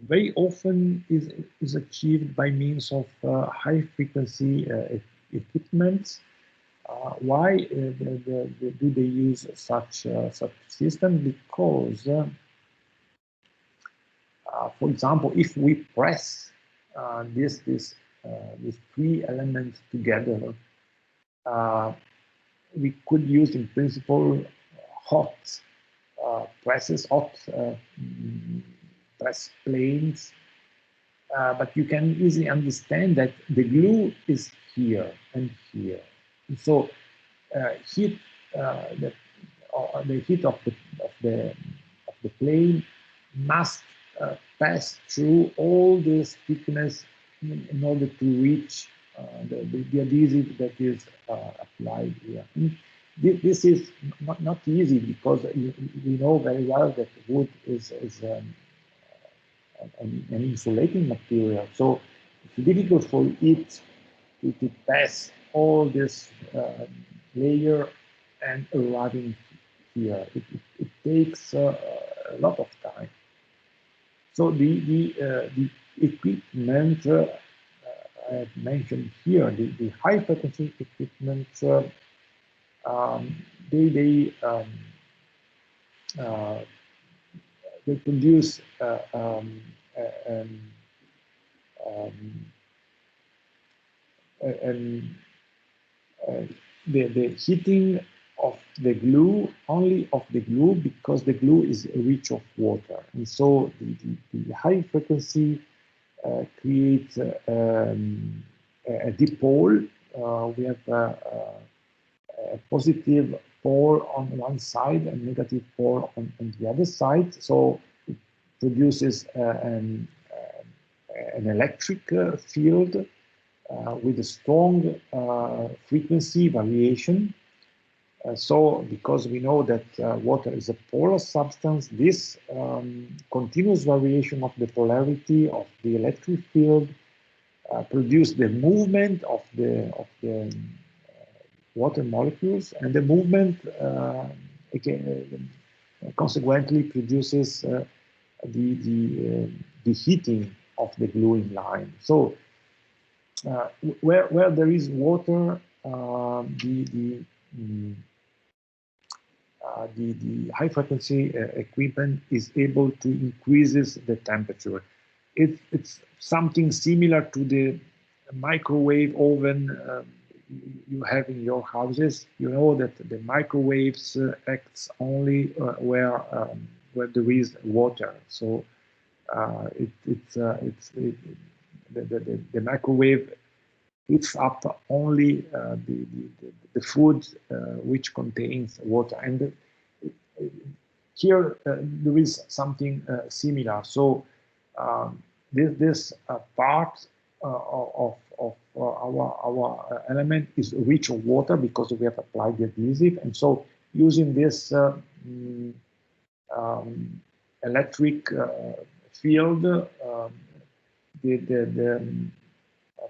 very often is achieved by means of high frequency equipment. Why do they use such system? Because, for example, if we press this these three elements together, we could use in principle hot presses, hot press planes, but you can easily understand that the glue is here and here. And so heat, the heat of the plane must pass through all this thickness in order to reach the adhesive that is applied here. And this is not easy because we know very well that wood is an insulating material. So it's difficult for it to pass all this layer and arriving here. It takes a lot of time. So the equipment I have mentioned here, the high frequency equipment, they produce the heating of the glue, only of the glue, because the glue is rich of water. And so the high frequency creates a dipole. We have a positive pole on one side and negative pole on the other side. So it produces an electric field with a strong frequency variation. So because we know that water is a polar substance, this continuous variation of the polarity of the electric field produce the movement of the water molecules, and the movement consequently produces the heating of the gluing line. So where there is water, the high frequency equipment is able to increases the temperature. It's something similar to the microwave oven you have in your houses. You know that the microwaves acts only where there is water. So the microwave heats up only the food which contains water. And here there is something similar. So this part of our element is rich of water because we have applied the adhesive. And so using this electric field, the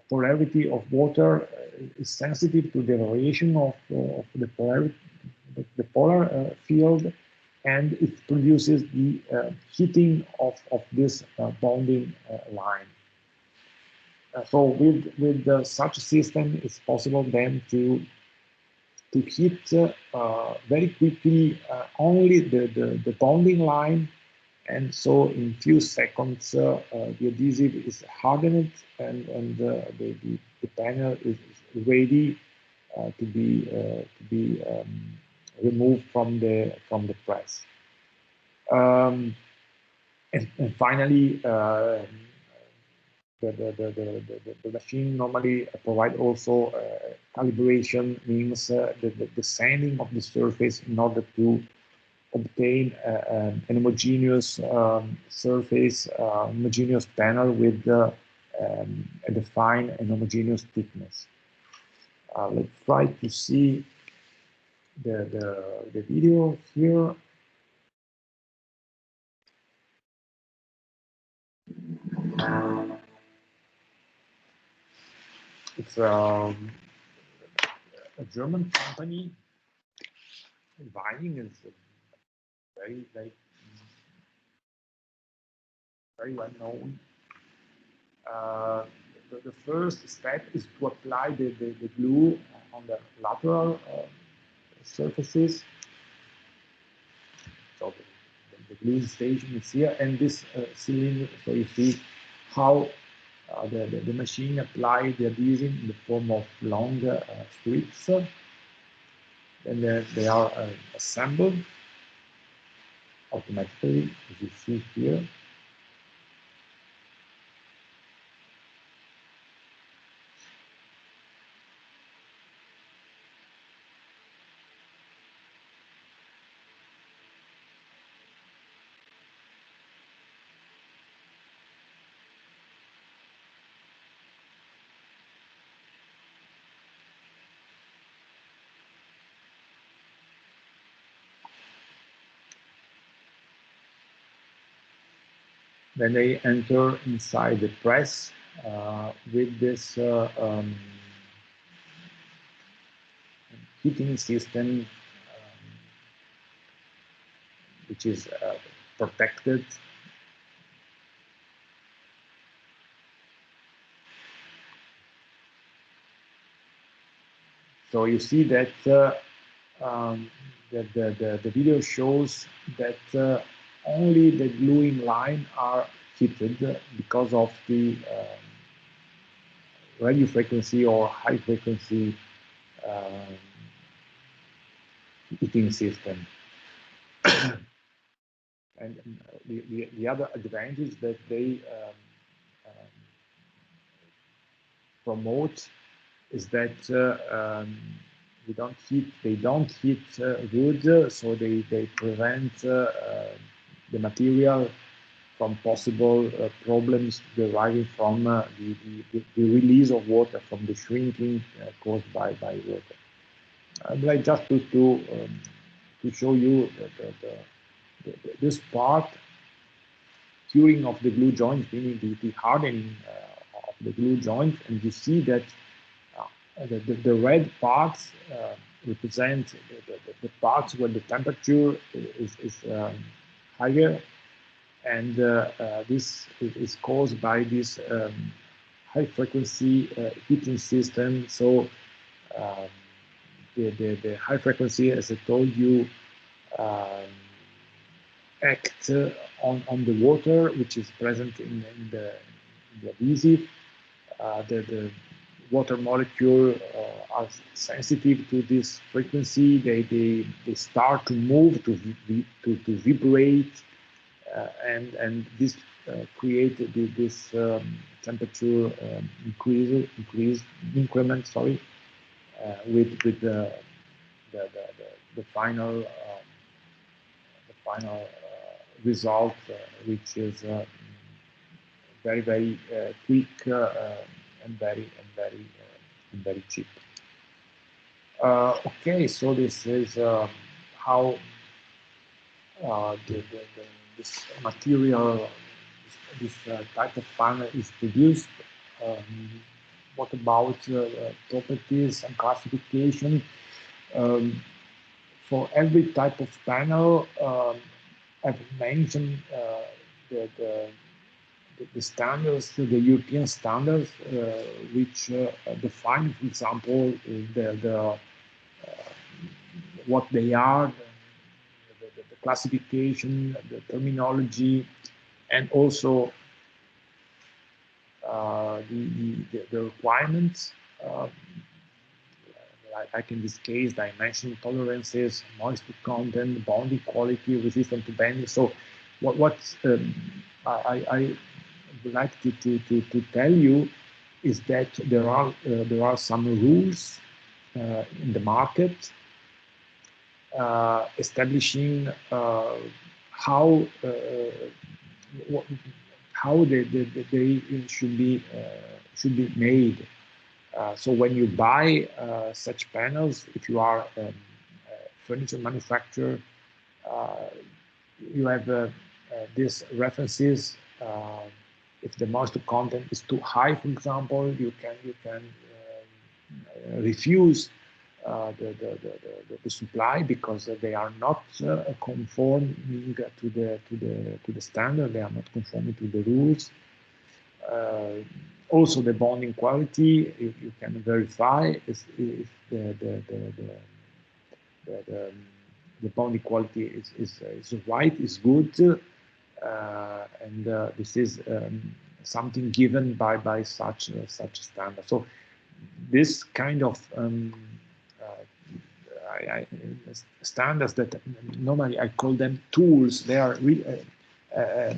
polarity of water is sensitive to the variation of the polar field, and it produces the heating of this bonding line. So with such a system, it's possible then to heat very quickly only the bonding line. And so in few seconds, the adhesive is hardened, and the panel is ready to be removed from the press. And finally, the machine normally provide also calibration, means the sanding of the surface in order to obtain an homogeneous surface, homogeneous panel with a defined and homogeneous thickness. Let's try to see the video here. It's a German company. Vining is very well known. The first step is to apply the glue on the lateral surfaces. So the glue station is here, and this cylinder. So you see how the machine applied the adhesive in the form of long strips. Then they are assembled automatically, as you see here. Then they enter inside the press with this heating system, which is protected. So you see that the video shows that only the gluing line are heated because of the radio frequency or high frequency heating system. And the other advantage that they promote is that they don't heat wood, so they prevent the material from possible problems deriving from the release of water, from the shrinking caused by water. I'd like just to show you this part, curing of the glue joint, meaning the hardening of the glue joint, and you see that the red parts represent the parts where the temperature is higher, and this is caused by this high frequency heating system. So the high frequency, as I told you, act on the water which is present in the adhesive. The water molecule are sensitive to this frequency. They start to move, to vibrate, and this create this temperature increment. Sorry, with the final result, which is very quick and very cheap. Okay, so this is how this material, this type of panel is produced. What about properties and classification? For every type of panel, I've mentioned the standards, the European standards, which define, for example, what they are, the classification, the terminology, and also the requirements. Like in this case, dimension tolerances, moisture content, bonding quality, resistant to bending. So, what I would like to tell you is that there are some rules in the market establishing how they should be made. So when you buy such panels, if you are a furniture manufacturer, you have these references. If the moisture content is too high, for example, you can refuse the supply because they are not conforming to the standard. They are not conforming to the rules. Also, the bonding quality, you can verify if the bonding quality is right, is good, and this is something given by such a standard. So this kind of standards that normally I call them tools. They are a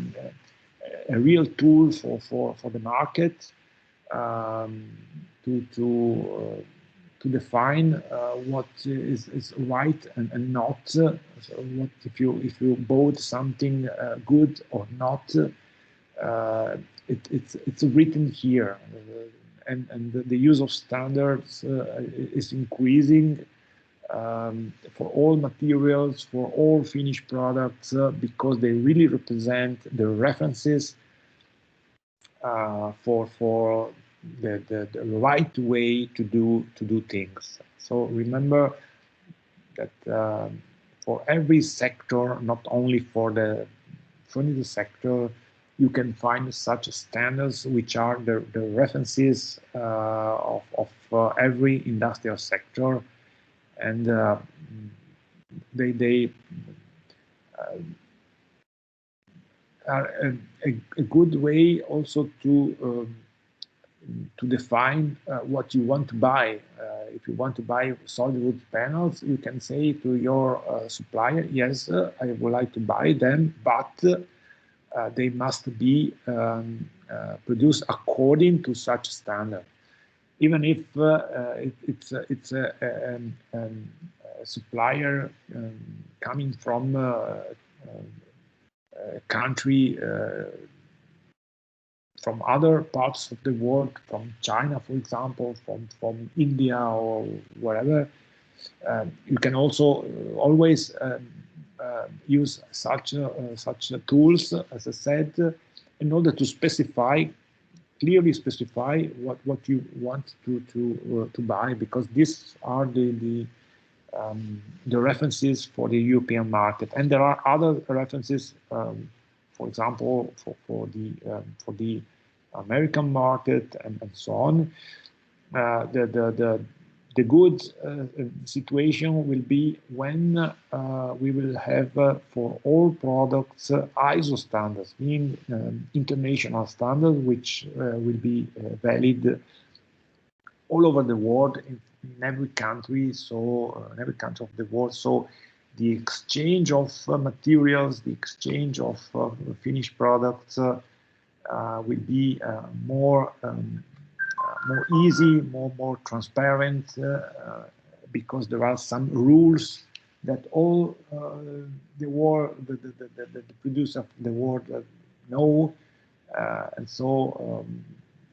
real tool for the market to define what is right and not. So what if you bought something good or not? It's written here, and the use of standards is increasing for all materials, for all finished products, because they really represent the references for the right way to do things. So remember that for every sector, not only for the furniture sector, you can find such standards which are the references of every industrial sector, and they are a good way also to define what you want to buy. If you want to buy solid wood panels, you can say to your supplier, yes, I would like to buy them, but they must be produced according to such standard. Even if it's a supplier coming from a country from other parts of the world, from China, for example, from India or wherever, you can also always use such tools, as I said, in order to clearly specify what you want to buy, because these are the references for the European market, and there are other references. For example, for the American market and so on. The good situation will be when we will have for all products ISO standards, meaning international standards, which will be valid all over the world in every country. So in every country of the world. So the exchange of materials, the exchange of finished products will be more easy, more transparent, because there are some rules that all the world, the producer of the world know, and so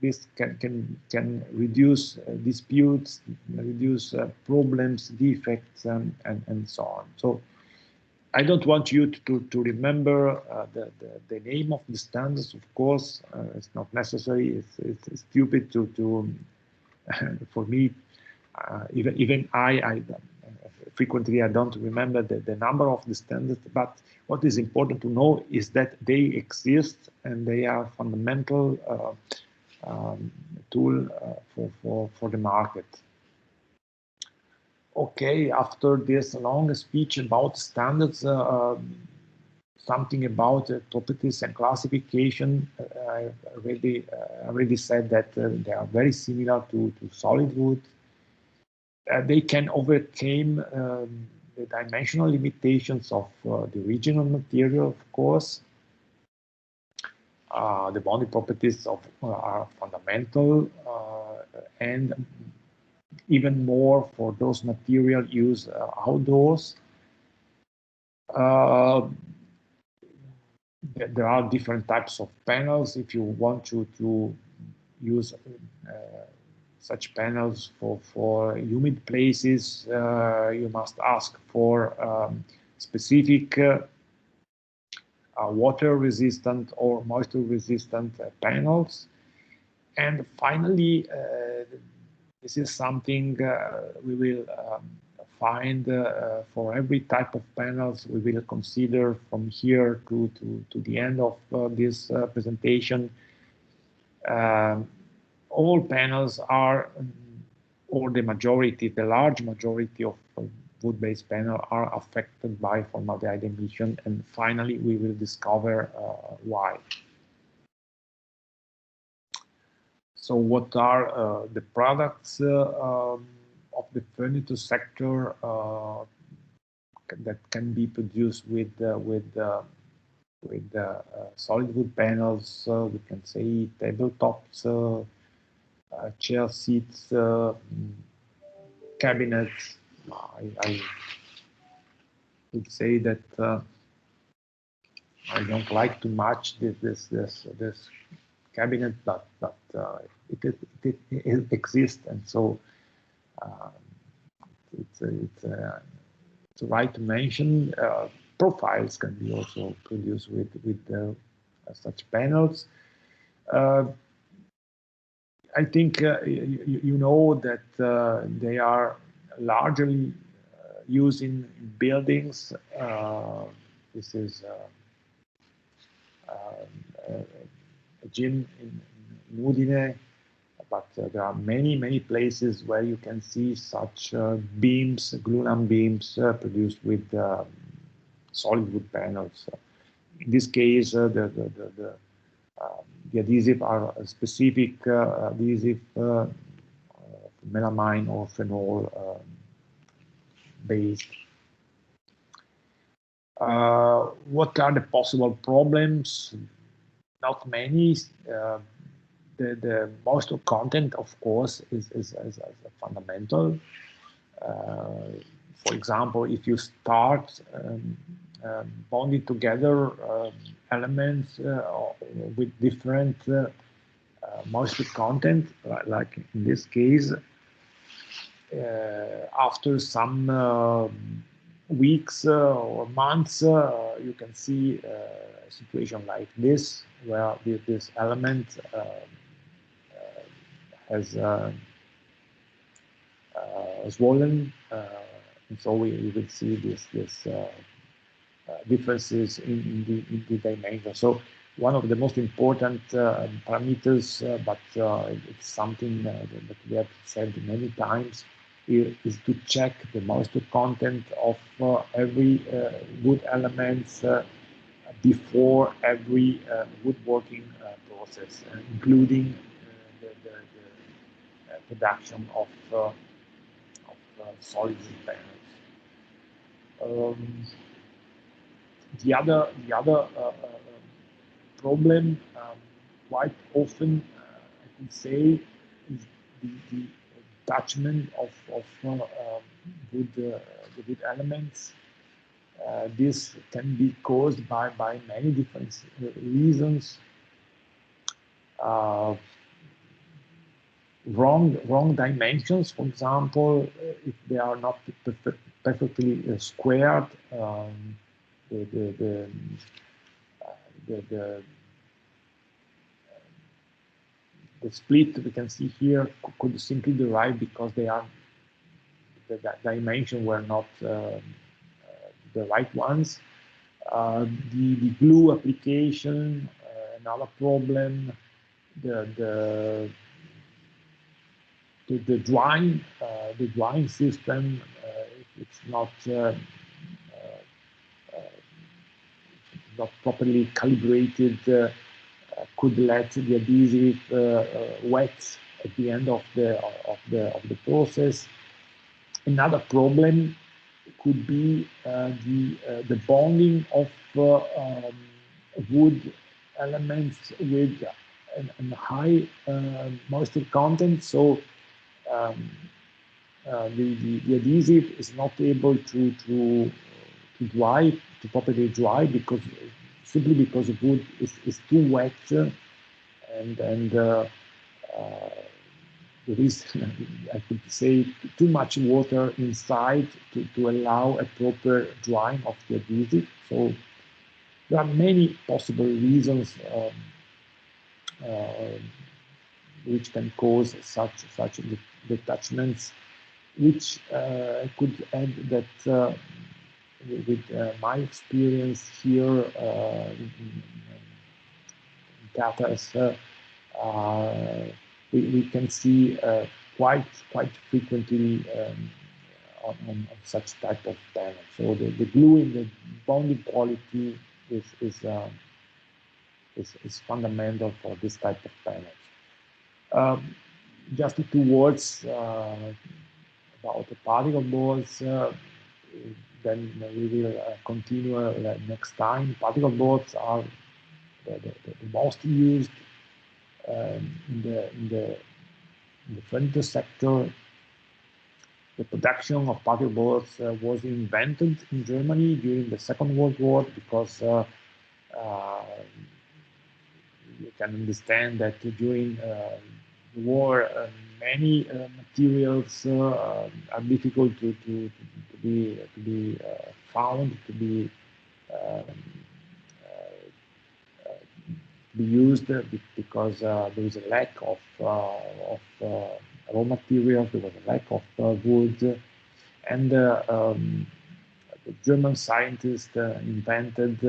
this can reduce disputes, reduce problems, defects, and so on. So I don't want you to remember the name of the standards. Of course, it's not necessary. It's stupid to for me. Even I frequently I don't remember the number of the standards. But what is important to know is that they exist and they are fundamental tool for the market. Okay, after this long speech about standards, something about properties and classification. I already said that they are very similar to solid wood. They can overcome the dimensional limitations of the original material, of course. The bonding properties are fundamental, and even more for those materials used outdoors. There are different types of panels. If you want to use such panels for humid places, you must ask for specific water resistant or moisture resistant panels. And finally, this is something we will find for every type of panels. We will consider from here to the end of this presentation. All panels are, or the large majority of wood-based panels are affected by formaldehyde emission, and finally we will discover why. So what are the products of the furniture sector that can be produced with solid wood panels? We can say tabletops, chair seats, cabinets. I would say that I don't like too much this cabinet, but it exists, and so it's right to mention. Profiles can be also produced with such panels. I think you know that they are largely used in buildings. This is a gym in Udine, but there are many places where you can see such beams, glulam beams produced with solid wood panels. In this case, the adhesive are a specific adhesive melamine or phenol based. What are the possible problems? Not many. The moisture content, of course, is fundamental. For example, if you start bonding together elements with different moisture content, like in this case, after some weeks or months, you can see a situation like this, where this element has swollen, and so we will see this differences in the dimension. So one of the most important parameters, but it's something that we have said many times, is to check the moisture content of every wood elements before every woodworking process, including the production of solid wood panels. The other problem quite often, I could say, is the attachment of the wood elements. This can be caused by many different reasons. Wrong dimensions, for example, if they are not perfectly squared, the split we can see here could simply derive because the dimension were not the right ones. The glue application, another problem. The drying system, it's not properly calibrated, could let the adhesive wet at the end of the process. Another problem could be the bonding of wood elements with a high moisture content. So the adhesive is not able to properly dry simply because the wood is too wet, and there is, I could say, too much water inside to allow a proper drying of the adhesive. So there are many possible reasons which can cause such detachments, which could add that with my experience here in Qatar's, we can see quite frequently on such type of panel. So the glue in the bonding quality is fundamental for this type of panels. Just 2 words about the particle boards. Then we will continue next time. Particle boards are the most used in the furniture sector. The production of particle boards was invented in Germany during the Second World War because you can understand that during the war many materials are difficult to be found, to be used because there is a lack of raw materials, there was a lack of wood, and the German scientist invented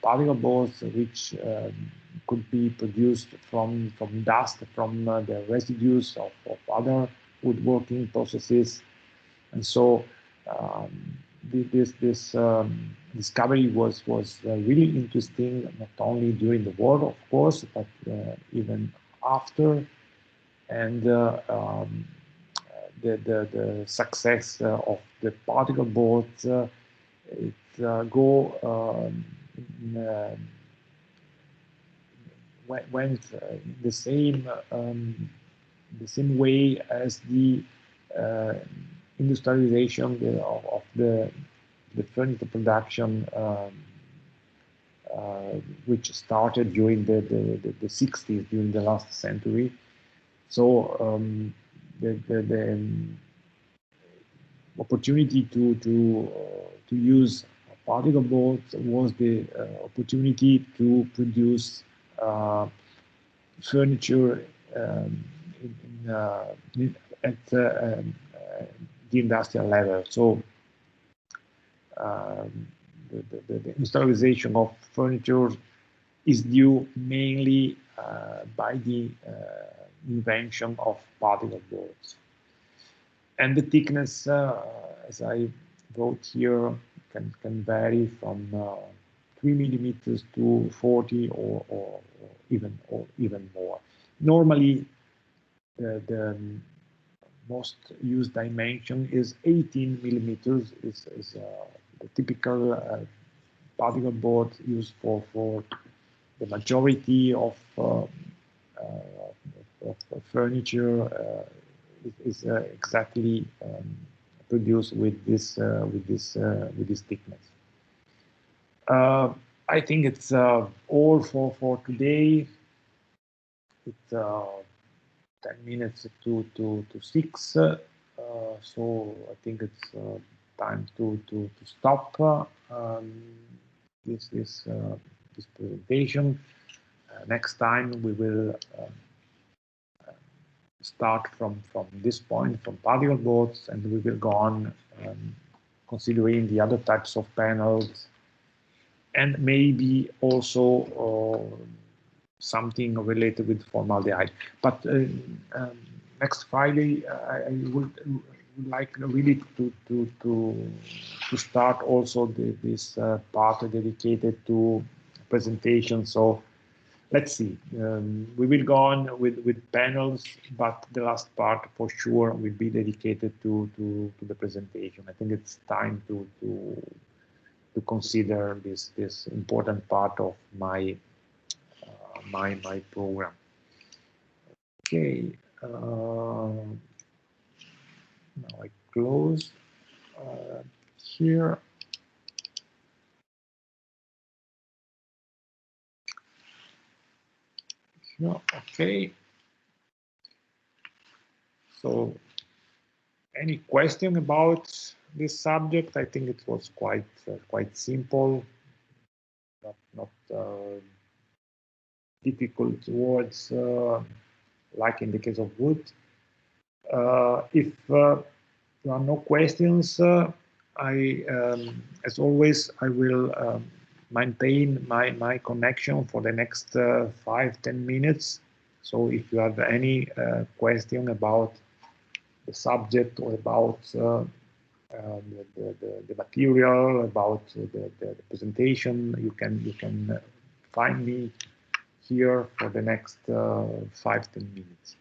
particle boards which could be produced from dust, from the residues of other woodworking processes. And so this discovery was really interesting, not only during the war, of course, but even after. And the success of the particle boards went the same way as the industrialization of the furniture production, which started during the 60s, during the last century. So the opportunity to use particle boards was the opportunity to produce furniture at the industrial level. So the industrialization of furniture is due mainly by the invention of particle boards. And the thickness, as I wrote here, can vary from 3 millimeters to 40 or even more. Normally, the most used dimension is 18 millimeters. Is the typical particle board used for the majority of furniture. Is exactly produced with this thickness. I think it's all for today. It's 10 minutes to 6, so I think it's time to stop this presentation. Next time we will start from this point, from particle boards, and we will go on considering the other types of panels, and maybe also something related with formaldehyde. But next Friday, I would like really to start also this part dedicated to presentation. So let's see. We will go on with panels, but the last part for sure will be dedicated to the presentation. I think it's time to consider this important part of my my program. Okay. Now I close here. Okay. So, any question about this subject? I think it was quite simple, not difficult words like in the case of wood. If there are no questions, as always, I will maintain my connection for the next 5-10 minutes. So if you have any question about the subject or about the material, about the presentation, you can find me here for the next 5-10 minutes.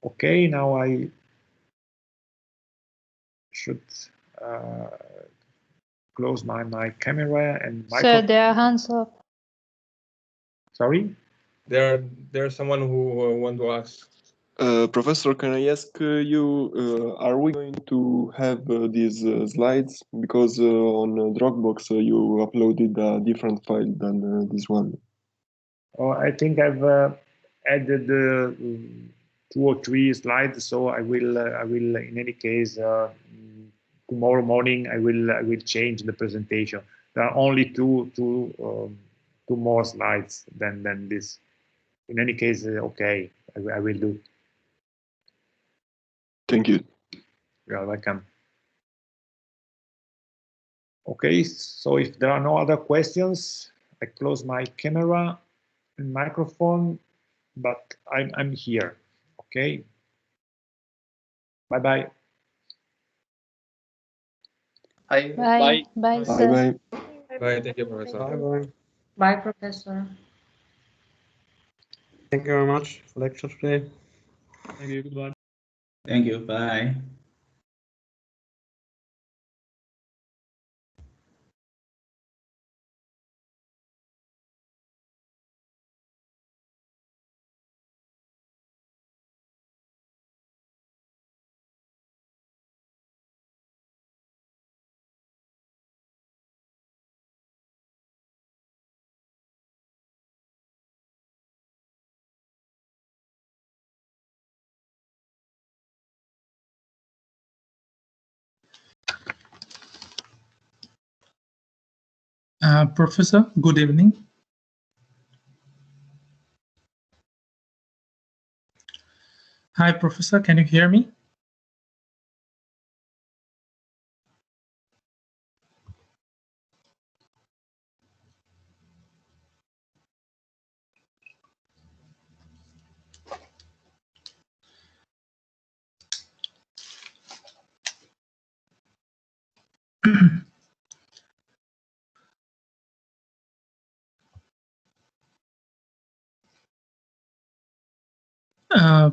Okay, now I should close my camera and microphone. Sir, there are hands up. Sorry? There's someone who want to ask. Professor, can I ask you, are we going to have these slides? Because on Dropbox you uploaded a different file than this one. Oh, I think I've added 2 or 3 slides, so I will in any case tomorrow morning I will change the presentation. There are only two more slides than this. In any case, okay, I will do. Thank you. You are welcome. Okay, so if there are no other questions, I close my camera and microphone, but I'm here. Okay. Bye bye. Bye. Bye. Bye, Bye sir. bye. Bye, thank you, Professor. Bye bye. Bye, Professor. Thank you very much for the lecture today. Thank you. Goodbye. Thank you. Bye. Professor, good evening. Hi, Professor, can you hear me?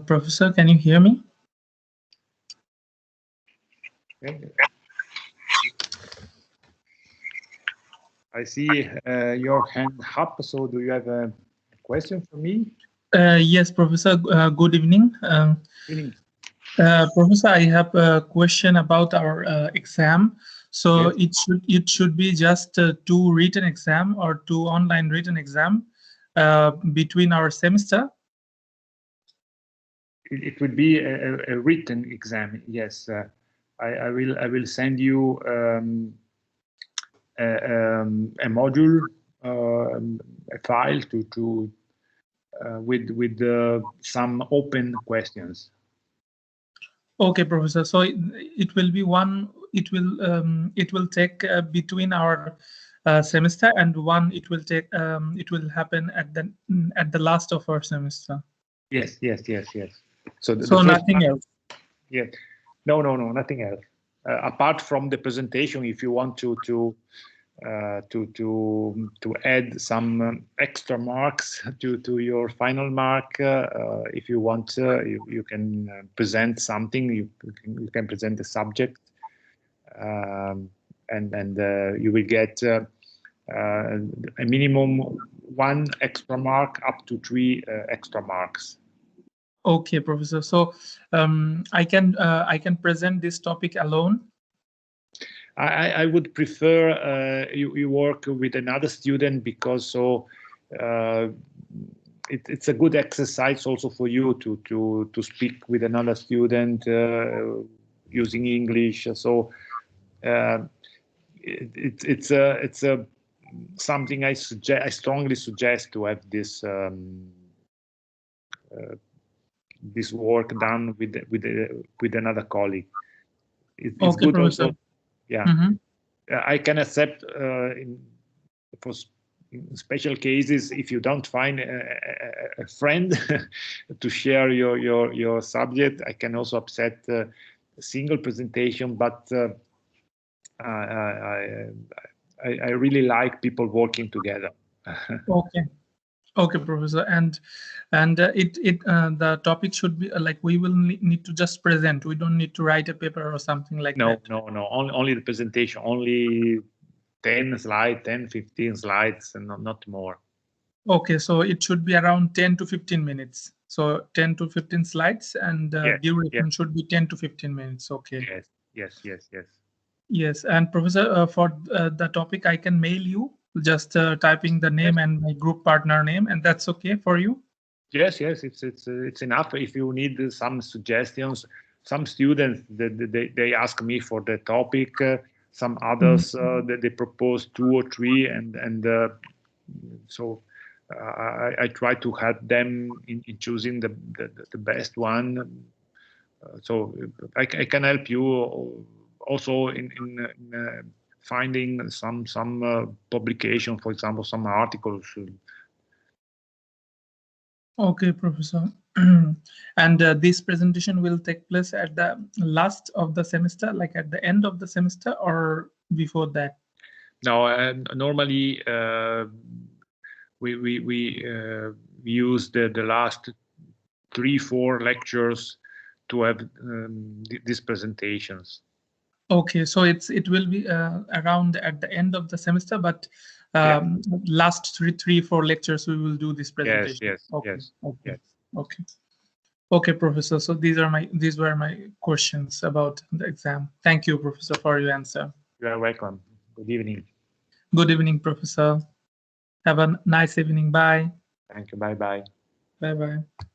Professor, can you hear me? Okay. I see your hand up. So do you have a question for me? Yes, Professor, good evening. Evening. Professor, I have a question about our exam. So Yes. it should be just 2 written exam or 2 online written exam between our semester. It would be a written exam. Yes. I will send you a module, a file to with some open questions. Okay, Professor. So it will be one. It will take between our semester, and one it will take. It will happen at the last of our semester. Yes. So the So first nothing part, else. yeah. No, nothing else. Apart from the presentation, if you want to add some extra marks to your final mark, if you want, you can present something. You can present a subject, and you will get a minimum 1 extra mark up to 3 extra marks. Okay, Professor. So I can present this topic alone. I would prefer you work with another student, because so it's a good exercise also for you to speak with another student using English. So it's a something I strongly suggest to have this this work done with another colleague. It's Okay, good Professor. also. Yeah. Mm-hmm. I can accept for special cases, if you don't find a friend to share your subject, I can also accept a single presentation, but I really like people working together. Okay. Okay, Professor, and the topic should be like we will need to just present. We don't need to write a paper or something like No, that. no, no. Only the presentation. Only 10 slides, 10, 15 slides, and not more. Okay, so it should be around 10 to 15 minutes. So 10 to 15 slides, and Yes, duration yes. should be 10 to 15 minutes. Okay. Yes, yes, yes, yes. Yes, and Professor, for the topic, I can mail you just typing the name and my group partner name, and that's okay for you. Yes, yes. It's enough. If you need some suggestions, some students they ask me for the topic. Some others they propose 2 or 3, and so I try to help them in choosing the best one. So I can help you also in finding some publication, for example, some articles. Okay, Professor. And this presentation will take place at the last of the semester, like at the end of the semester, or before that? Now, normally we use the last 3-4 lectures to have these presentations. Okay, so it will be around at the end of the semester, but last 3-4 lectures we will do this presentation. Yes, Okay. yes, Okay. yes. Okay. Okay, Professor. So these were my questions about the exam. Thank you, Professor, for your answer. You are welcome. Good evening. Good evening, Professor. Have a nice evening. Bye. Thank you. Bye bye. Bye bye.